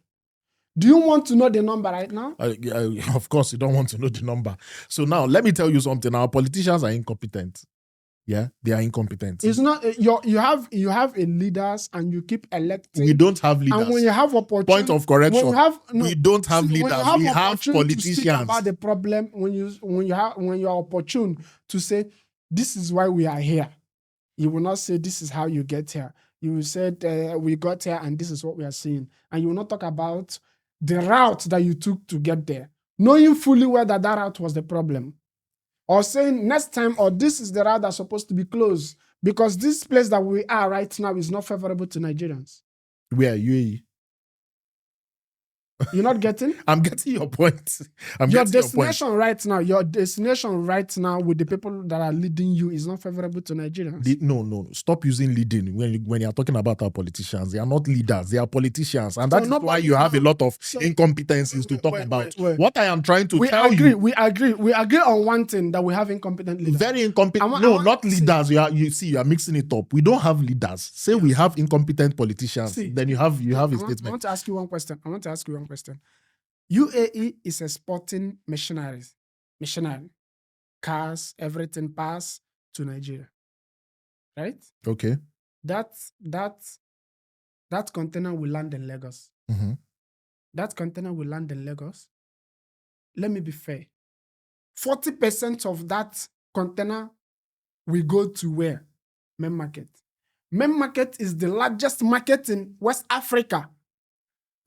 Do you want to know the number right now? Of course, you don't want to know the number. So now, let me tell you something. Our politicians are incompetent. Yeah, they are incompetent. It's not you have a leaders and you keep electing. We don't have leaders. And when you have opportunity, point of correction. We don't have leaders. We have politicians. To speak about the problem, when you are opportune to say this is why we are here, you will not say this is how you get here. You will say we got here and this is what we are seeing, and you will not talk about the route that you took to get there, knowing fully well that route was the problem. Or saying next time, or this is the route that's supposed to be closed because this place that we are right now is not favorable to Nigerians. Where UAE? You're not getting? I'm getting your point. Your destination right now with the people that are leading you is not favorable to Nigerians. No. Stop using leading when you're talking about our politicians. They are not leaders. They are politicians. And that's why you have a lot of incompetencies to talk about. What I am trying to tell you. We agree on one thing, that we have incompetent leaders. Very incompetent. Not leaders. You are mixing it up. We don't have leaders. Say we have incompetent politicians. Then you have a statement. I want to ask you one question. UAE is exporting machinery, cars, everything pass to Nigeria, right? Okay. That container will land in Lagos. Mm-hmm. That container will land in Lagos. Let me be fair. 40% of that container will go to where? Main market. Main market is the largest market in West Africa.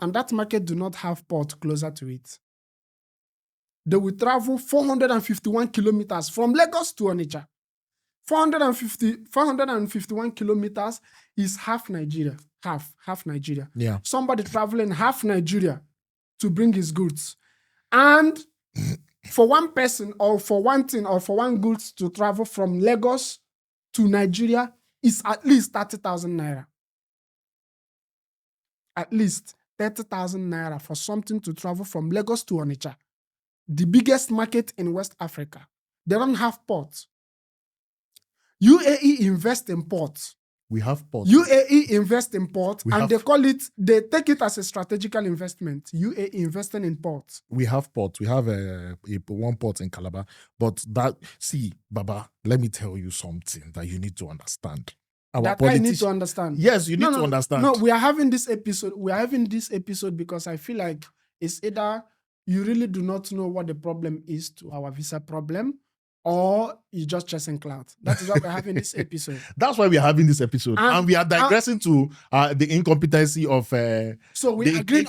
And that market do not have port closer to it. They will travel 451 kilometers from Lagos to Onitsha. 451 kilometers is half Nigeria. Half Nigeria. Yeah. Somebody traveling half Nigeria to bring his goods. And for one person or for one thing or for one goods to travel from Lagos to Nigeria is at least 30,000 naira. At least 30,000 naira for something to travel from Lagos to Onitsha, the biggest market in West Africa. They don't have ports. UAE invest in ports. We have ports. UAE invest in ports, they take it as a strategical investment. UAE investing in ports. We have ports. We have one port in Calabar. But Baba, let me tell you something that you need to understand. I need to understand. Yes, you need to understand. No, we are having this episode. Because I feel like it's either you really do not know what the problem is to our visa problem, or you just chasing clout. That is why we're having this episode. That's why we are having this episode. And we are digressing to the incompetency of so we agreed.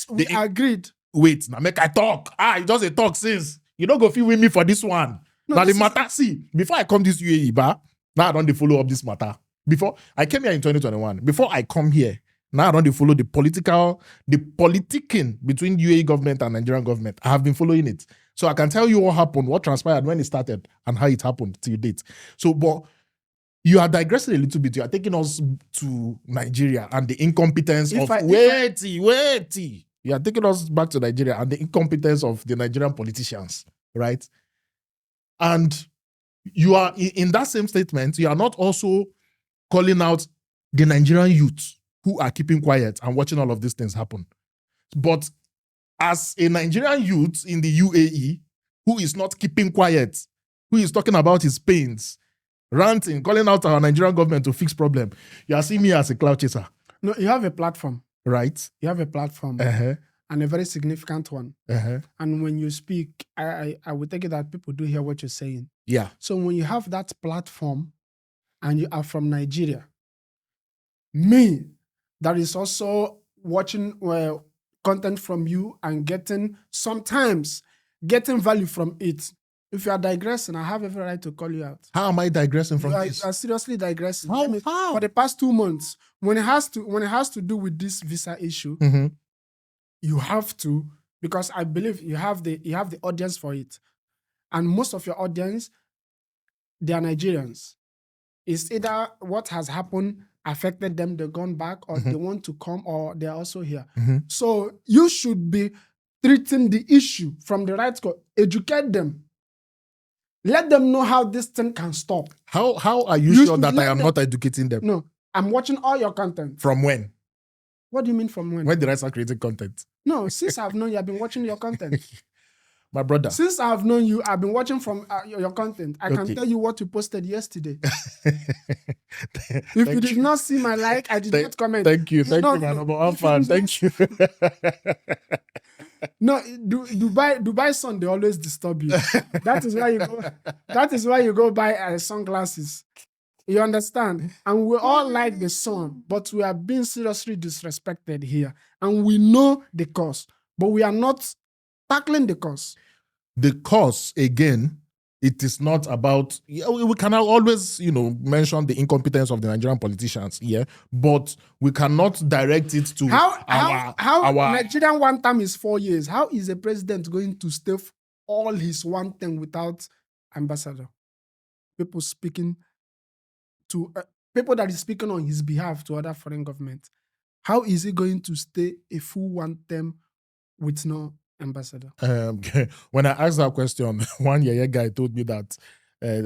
We agreed. Wait, now make I talk. You just a talk since. You don't go feel with me for this one. No, now the matter, before I come this UAE, now I don't follow up this matter. Before I came here in 2021, before I come here, now I don't follow the politicking between UAE government and Nigerian government. I have been following it. So I can tell you what happened, what transpired when it started, and how it happened till date. So, but You are digressing a little bit. You are taking us to Nigeria and the incompetence If of I- wait. You are taking us back to Nigeria and the incompetence of the Nigerian politicians, right? And you are in that same statement, you are not also calling out the Nigerian youth who are keeping quiet and watching all of these things happen. But as a Nigerian youth in the UAE who is not keeping quiet, who is talking about his pains, ranting, calling out our Nigerian government to fix problem, you are seeing me as a cloud chaser. No, you have a platform. Right? You have a platform. Uh-huh. And a very significant one. Uh-huh. And when you speak, I would take it that people do hear what you're saying. Yeah. So when you have that platform and you are from Nigeria, me, that is also watching content from you and sometimes getting value from it. If you are digressing, I have every right to call you out. How am I digressing from this? You are seriously digressing. How? For the past 2 months, when it has to do with this visa issue, Mm-hmm. you have to, because I believe you have the audience for it. And most of your audience, they are Nigerians. It's either what has happened affected them, they've gone back, or they want to come, or they're also here. Mm-hmm. So you should be treating the issue from the right side. Educate them. Let them know how this thing can stop. How are you sure that I am not educating them? No, I'm watching all your content. From when? What do you mean from when? When did I start creating content? No, since I've known you, I've been watching your content. My brother. Since I've known you, I've been watching from your content. I can tell you what you posted yesterday. If you did not see my like, I did not comment. Thank you. Thank you, my number one fan. Thank you. No, Dubai sun, they always disturb you. That is why you go buy sunglasses. You understand? And we all like the sun, but we are being seriously disrespected here. And we know the cause, but we are not tackling the cause. The cause, again, it is not about, we can always, mention the incompetence of the Nigerian politicians, but we cannot direct it to how Nigerian one term is 4 years. How is a president going to stay all his one term without ambassador? People speaking to people that is speaking on his behalf to other foreign governments. How is he going to stay a full one term with no ambassador? When I asked that question, one guy told me that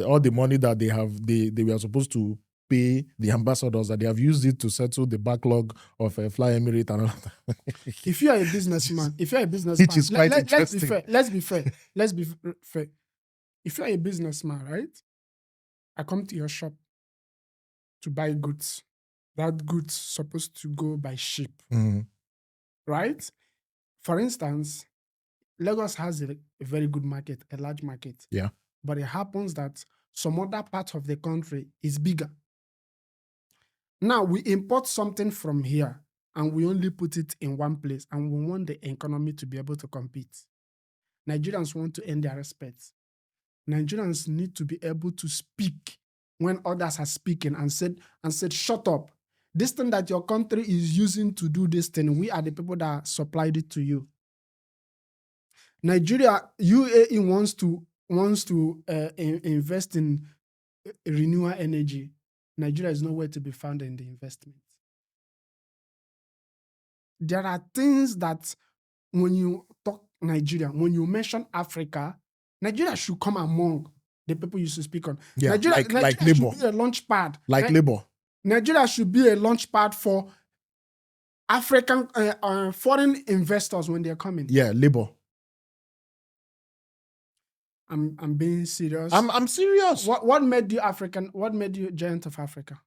all the money that they have, they were supposed to pay the ambassadors, that they have used it to settle the backlog of Fly Emirate and all that. If you are a businessman, which is quite interesting. Let's be fair. If you are a businessman, right? I come to your shop to buy goods. That goods supposed to go by ship, right? For instance, Lagos has a very good market, a large market. Yeah. But it happens that some other part of the country is bigger. Now, we import something from here and we only put it in one place, and we want the economy to be able to compete. Nigerians want to earn their respect. Nigerians need to be able to speak when others are speaking and said, shut up. This thing that your country is using to do this thing, we are the people that supplied it to you. Nigeria, UAE wants to invest in renewable energy. Nigeria is nowhere to be found in the investment. There are things that when you talk Nigeria, when you mention Africa, Nigeria should come among the people you should speak on. Yeah, Nigeria like should labor. be a launch pad. Like labor. Nigeria should be a launch pad for African foreign investors when they're coming. Yeah, labor. I'm being serious. I'm serious. What made you African? What made you giant of Africa?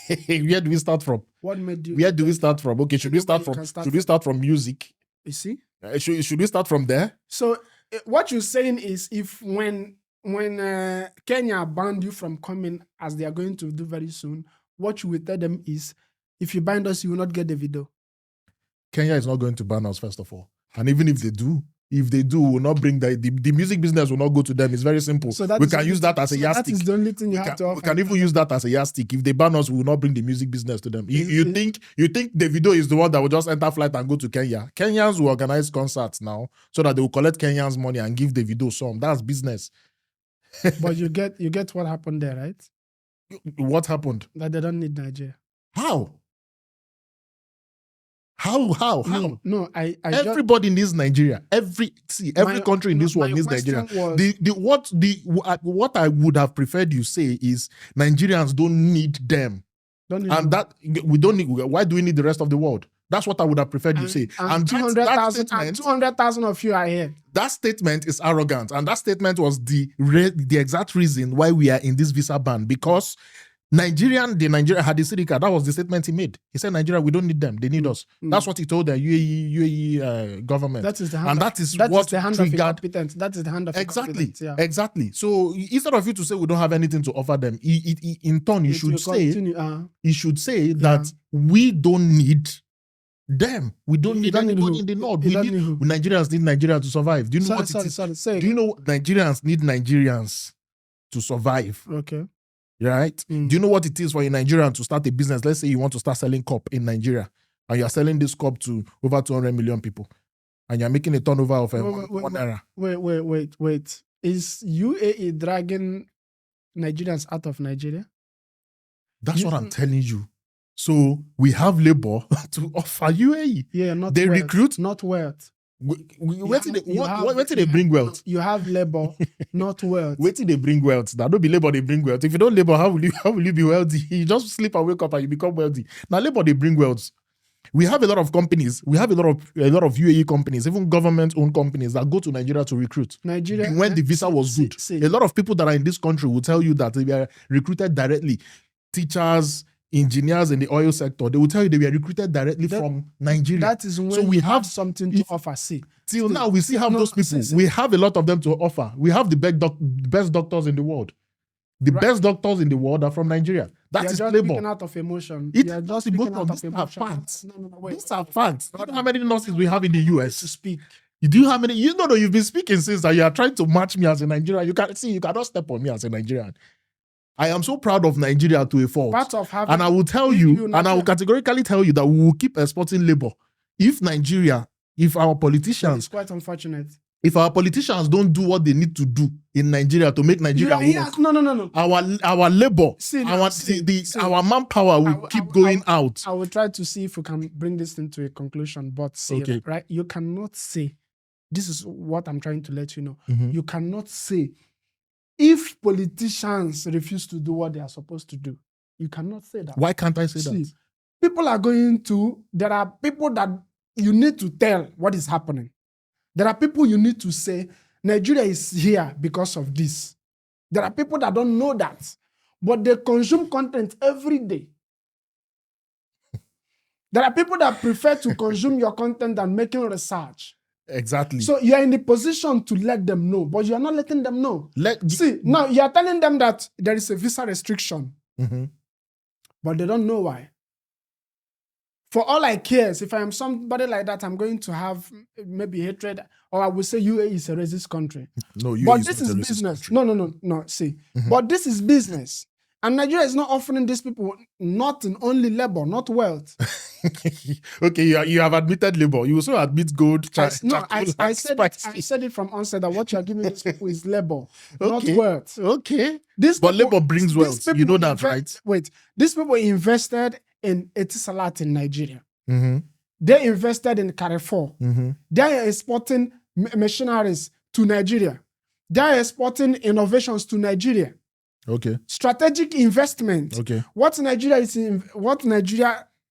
Where do we start from? What made you? Where do we start from? Okay, should we start from music? You see? Should we start from there? So what you're saying is, if when Kenya banned you from coming, as they are going to do very soon, what you will tell them is, if you ban us, you will not get the video. Kenya is not going to ban us, first of all. And even if they do, we will not bring the music business will not go to them. It's very simple. So we can use that as a yardstick. That is the only thing you have to offer. We can even use that as a yardstick. If they ban us, we will not bring the music business to them. You think the video is the one that will just enter flight and go to Kenya? Kenyans will organize concerts now so that they will collect Kenyans' money and give the video some. That's business. But you get what happened there, right? What happened? That they don't need Nigeria. How? How? No, I Everybody needs Nigeria. Every country in this world needs Nigeria. What I would have preferred you say is Nigerians don't need them. That we don't need. Why do we need the rest of the world? That's what I would have preferred you say. And 200,000 of you are here. That statement is arrogant, and that statement was the exact reason why we are in this visa ban, because Nigeria had the city card. That was the statement he made. He said, Nigeria, we don't need them. They need us. That's what he told the UAE government. That is the hand and that is what the hand triggered. Of incompetence. That is the hand of Exactly. Yeah. Exactly. So instead of you to say we don't have anything to offer them, in turn, you should say that we don't need them. We don't need anybody in the north. Nigerians need Nigeria to survive. Do you know what it is? Do you know Nigerians need Nigerians to survive? Okay. Right? Do you know what it is for a Nigerian to start a business? Let's say you want to start selling cup in Nigeria, and you're selling this cup to over 200 million people, and you're making a turnover of one naira. Wait. Is UAE dragging Nigerians out of Nigeria? That's what I'm telling you. So we have labor to offer UAE. Yeah, not they wealth. Recruit. Not wealth. Where till they bring wealth? You have labor, not wealth. Wait till they bring wealth. That don't be labor, they bring wealth. If you don't labor, how will you be wealthy? You just sleep and wake up and you become wealthy. Now labor, they bring wealth. We have a lot of companies. We have a lot of UAE companies, even government-owned companies that go to Nigeria to recruit. Nigeria, when the visa was good. A lot of people that are in this country will tell you that they were recruited directly. Teachers, engineers in the oil sector, they will tell you they were recruited directly from Nigeria. That is when we have something to offer. Till now, we still have those people. We have a lot of them to offer. We have the best doctors in the world. The best doctors in the world are from Nigeria. That is labor. Speaking out of emotion. These are facts. These are facts. You know how many nurses we have in the US? To speak. Do you how many? You know, you've been speaking since that you are trying to match me as a Nigerian. You cannot step on me as a Nigerian. I am so proud of Nigeria to a fault. And I will tell you, and I will categorically tell you that we will keep exporting labor. If our politicians... It's quite unfortunate. If our politicians don't do what they need to do in Nigeria to make Nigeria work, no. Our labor, our manpower will keep going out. I will try to see if we can bring this into a conclusion, but right? You cannot say, this is what I'm trying to let you know. You cannot say, if politicians refuse to do what they are supposed to do, you cannot say that. Why can't I say that? People are there are people that you need to tell what is happening. There are people you need to say, Nigeria is here because of this. There are people that don't know that, but they consume content every day. There are people that prefer to consume your content than making research. Exactly. So you are in the position to let them know, but you are not letting them know. Now you are telling them that there is a visa restriction, but they don't know why. For all I care, if I am somebody like that, I'm going to have maybe hatred, or I will say UAE is a racist country. No, UAE but this is business. No. See, but this is business. And Nigeria is not offering these people not only labor, not wealth. Okay, you have admitted labor. You also admit gold. I said it from onset that what you are giving these people is labor, not wealth. Okay. But labor brings wealth. You know that, right? Wait, these people invested in Etisalat in Nigeria. They invested in Carrefour. They are exporting machineries to Nigeria. They are exporting innovations to Nigeria. Okay. Strategic investment. Okay.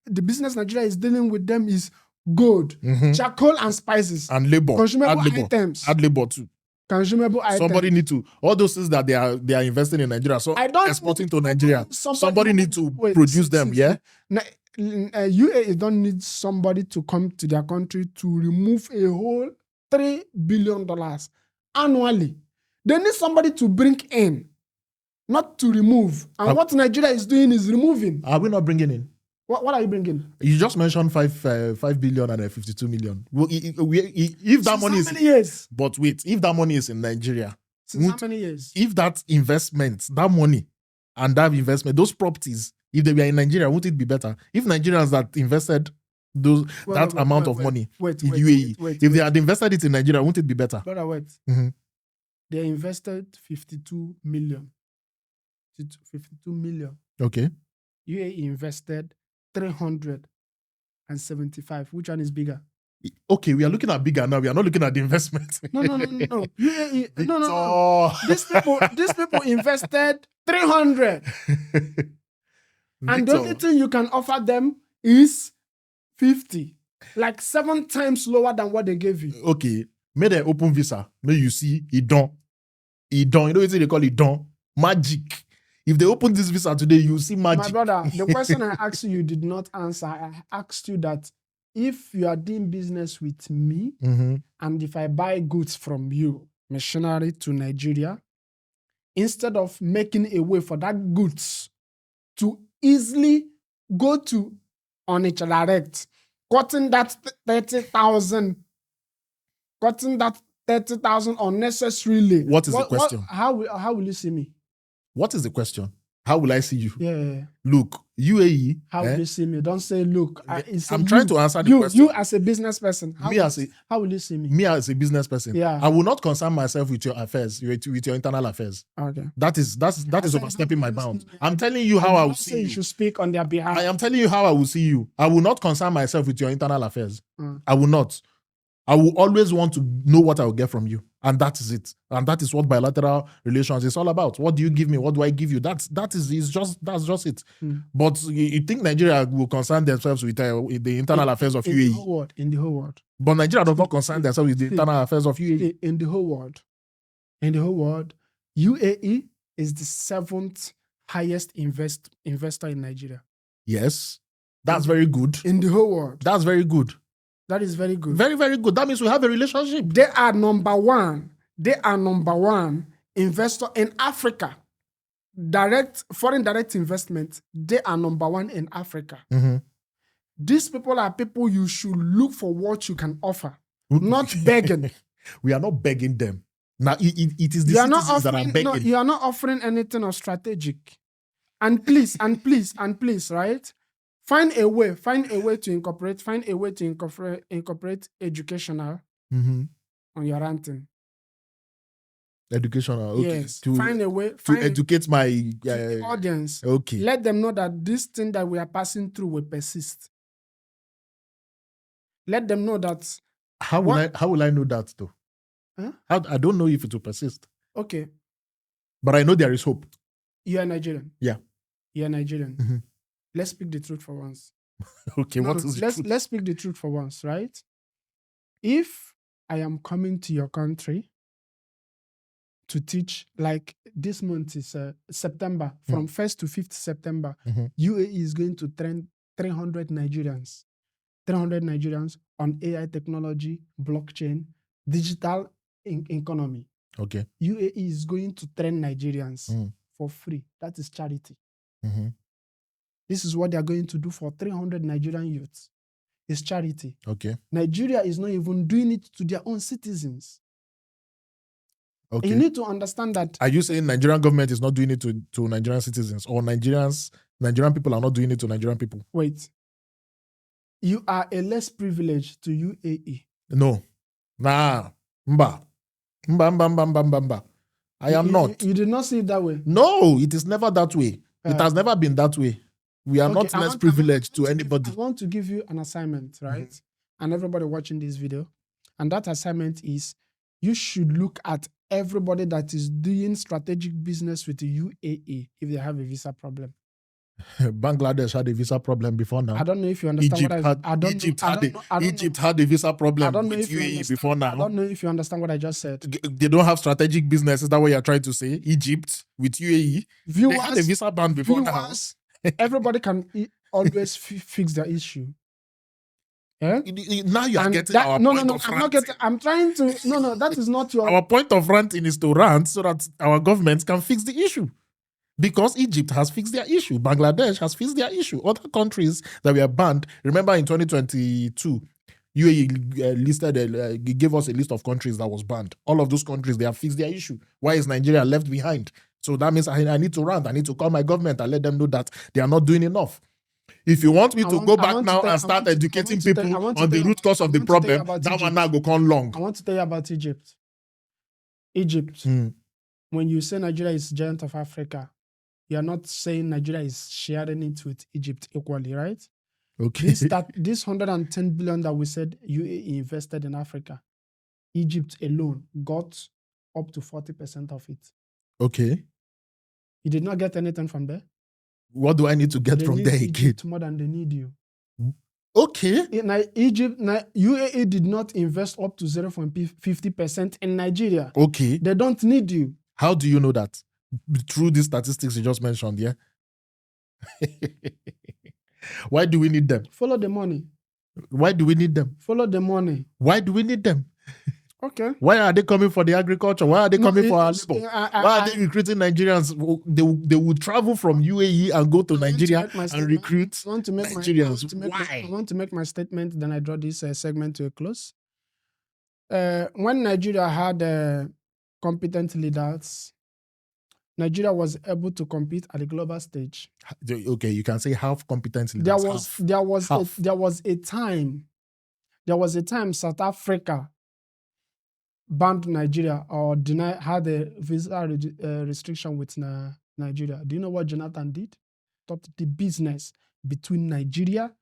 The business Nigeria is dealing with them is gold, charcoal and spices. And labor. Consumable items. Add labor too. Consumable items. Somebody need to, all those things that they are investing in Nigeria, so exporting to Nigeria. Somebody need to produce them, yeah? UAE don't need somebody to come to their country to remove a whole $3 billion annually. They need somebody to bring in, not to remove. And what Nigeria is doing is removing. Are we not bringing in? What are you bringing? You just mentioned 5 billion and 52 million. Well, if that money is... How many years? But wait, if that money is in Nigeria... Since how many years? If that investment, that money and that investment, those properties, if they were in Nigeria, wouldn't it be better? If Nigerians that invested that amount of money in UAE, if they had invested it in Nigeria, wouldn't it be better? Brother, wait. They invested 52 million. 52 million. Okay. UAE invested 375. Which one is bigger? Okay, we are looking at bigger now. We are not looking at the investment. No. UAE, no. These people invested 300. And the only thing you can offer them is 50. Like 7 times lower than what they gave you. Okay. May they open visa. May you see it done. You know what they call it done? Magic. If they open this visa today, you see magic. My brother, the question I asked you did not answer. I asked you that if you are doing business with me, and if I buy goods from you, missionary to Nigeria, instead of making a way for that goods to easily go to Onitsha direct, cutting that 30,000 unnecessarily. What is the question? How will you see me? What is the question? How will I see you? Yeah. Look, UAE. How will you see me? Don't say look. I'm trying to answer the question. You as a business person. How will you see me? Me as a business person. Yeah. I will not concern myself with your affairs, with your internal affairs. Okay. That is overstepping my bounds. I'm telling you how I will see you. You should speak on their behalf. I am telling you how I will see you. I will not concern myself with your internal affairs. I will not. I will always want to know what I will get from you. And that is it. And that is what bilateral relations is all about. What do you give me? What do I give you? That's just it. But you think Nigeria will concern themselves with the internal affairs of UAE? In the whole world. But Nigeria does not concern themselves with the internal affairs of UAE. In the whole world, UAE is the 7th highest investor in Nigeria. Yes. That's very good. In the whole world. That's very good. That is very good. Very, very good. That means we have a relationship. They are number one investor in Africa. Foreign direct investment, they are number 1 in Africa. These people are people you should look for what you can offer, not begging. We are not begging them. Now, it is the citizens that are begging. No, you are not offering anything of strategic. And please, right? Find a way to incorporate educational on your ranting. Educational, okay. Yes. Find a way to educate my audience. Okay. Let them know that this thing that we are passing through will persist. Let them know that. How will I know that though? Huh? I don't know if it will persist. Okay. But I know there is hope. You are Nigerian. Yeah. You are Nigerian. Let's speak the truth for once. Okay, let's speak the truth for once, right? If I am coming to your country to teach, like this month is September, from 1st to 5th September, UAE is going to train 300 Nigerians on AI technology, blockchain, digital economy. Okay. UAE is going to train Nigerians for free. That is charity. This is what they are going to do for 300 Nigerian youths. It's charity. Okay. Nigeria is not even doing it to their own citizens. Okay. You need to understand that. Are you saying Nigerian government is not doing it to Nigerian citizens, or Nigerian people are not doing it to Nigerian people? Wait. You are a less privileged to UAE. No. Nah. Mba. I am not. You did not see it that way? No, it is never that way. It has never been that way. We are not less privileged to anybody. I want to give you an assignment, right? And everybody watching this video. And that assignment is, you should look at everybody that is doing strategic business with the UAE if they have a visa problem. Bangladesh had a visa problem before now. I don't know if you understand Egypt had a visa problem with UAE before now. I don't know if you understand what I just said. They don't have strategic business. Is that what you're trying to say? Egypt with UAE, they had a visa ban before now. Everybody can always fix their issue. Yeah? Now you are getting our point of ranting. I'm trying to. No, that is not your. Our point of ranting is to rant so that our government can fix the issue. Because Egypt has fixed their issue. Bangladesh has fixed their issue. Other countries that were banned. Remember in 2022, UAE gave us a list of countries that was banned. All of those countries, they have fixed their issue. Why is Nigeria left behind? So that means I need to rant. I need to call my government and let them know that they are not doing enough. If you want me to go back now and start educating people on the root cause of the problem, that one now go come long. I want to tell you about Egypt. When you say Nigeria is giant of Africa, You are not saying Nigeria is sharing it with Egypt equally, right? Okay. This 110 billion that we said UAE invested in Africa, Egypt alone got up to 40% of it. Okay. You did not get anything from there. What do I need to get They from need there again? Egypt more than they need you. Okay. UAE did not invest up to 0.50% in Nigeria. Okay. They don't need you. How do you know that? Through these statistics you just mentioned, yeah? Why do we need them? Follow the money. Why do we need them? Follow the money. Why do we need them? Okay. Why are they coming for the agriculture? Why are they coming for our labor? Why are they recruiting Nigerians? They will travel from UAE and go to Nigeria and recruit Nigerians. Why? I want to make my statement, then I draw this segment to a close. When Nigeria had competent leaders, Nigeria was able to compete at the global stage. Okay, you can say half competent leaders. There was a time South Africa banned Nigeria or had a visa restriction with Nigeria. Do you know what Jonathan did? Stopped the business between Nigeria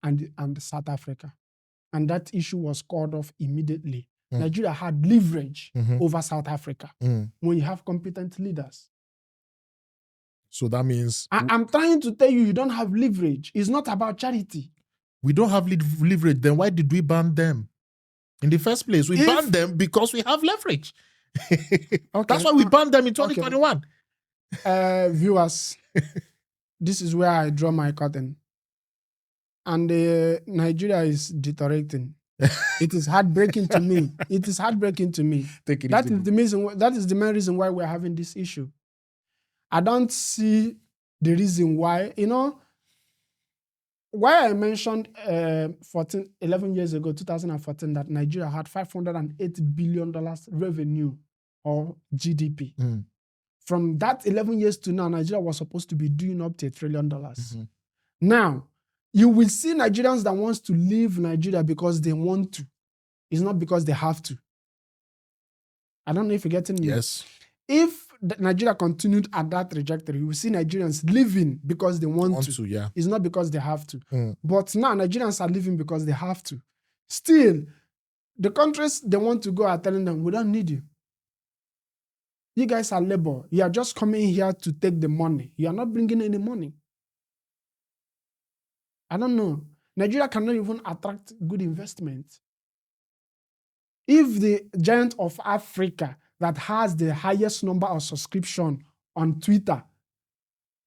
and South Africa. And that issue was called off immediately. Nigeria had leverage over South Africa when you have competent leaders. So that means... I'm trying to tell you don't have leverage. It's not about charity. We don't have leverage. Then why did we ban them? In the first place, we banned them because we have leverage. Okay. That's why we banned them in 2021. Okay. Viewers, this is where I draw my curtain. And Nigeria is deteriorating. It is heartbreaking to me. It is heartbreaking to me. That is the main reason why we're having this issue. I don't see the reason why, why I mentioned 11 years ago, 2014, that Nigeria had $508 billion revenue or GDP. From that 11 years to now, Nigeria was supposed to be doing up to $1 trillion. Now, you will see Nigerians that wants to leave Nigeria because they want to. It's not because they have to. I don't know if you're getting me. Yes. If Nigeria continued at that trajectory, you will see Nigerians living because they want to. Yeah. It's not because they have to. But now Nigerians are living because they have to. Still, the countries they want to go are telling them, we don't need you. You guys are labor. You are just coming here to take the money. You are not bringing any money. I don't know. Nigeria cannot even attract good investment. If the giant of Africa that has the highest number of subscription on Twitter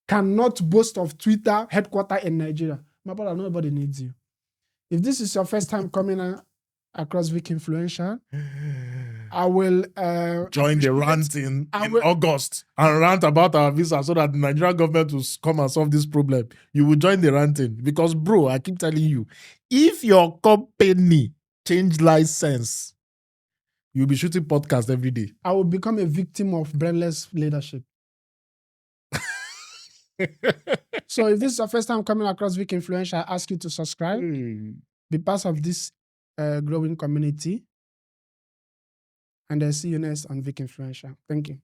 cannot boast of Twitter headquarters in Nigeria, my brother, nobody needs you. If this is your first time coming across Vicinfluential, I will join the rant in August and rant about our visa so that the Nigerian government will come and solve this problem. You will join the ranting because, bro, I keep telling you, if your company change license, you'll be shooting podcasts every day. I will become a victim of brainless leadership. So if this is your first time coming across Vicinfluential, I ask you to subscribe, be part of this growing community, and I'll see you next on Vicinfluential. Thank you.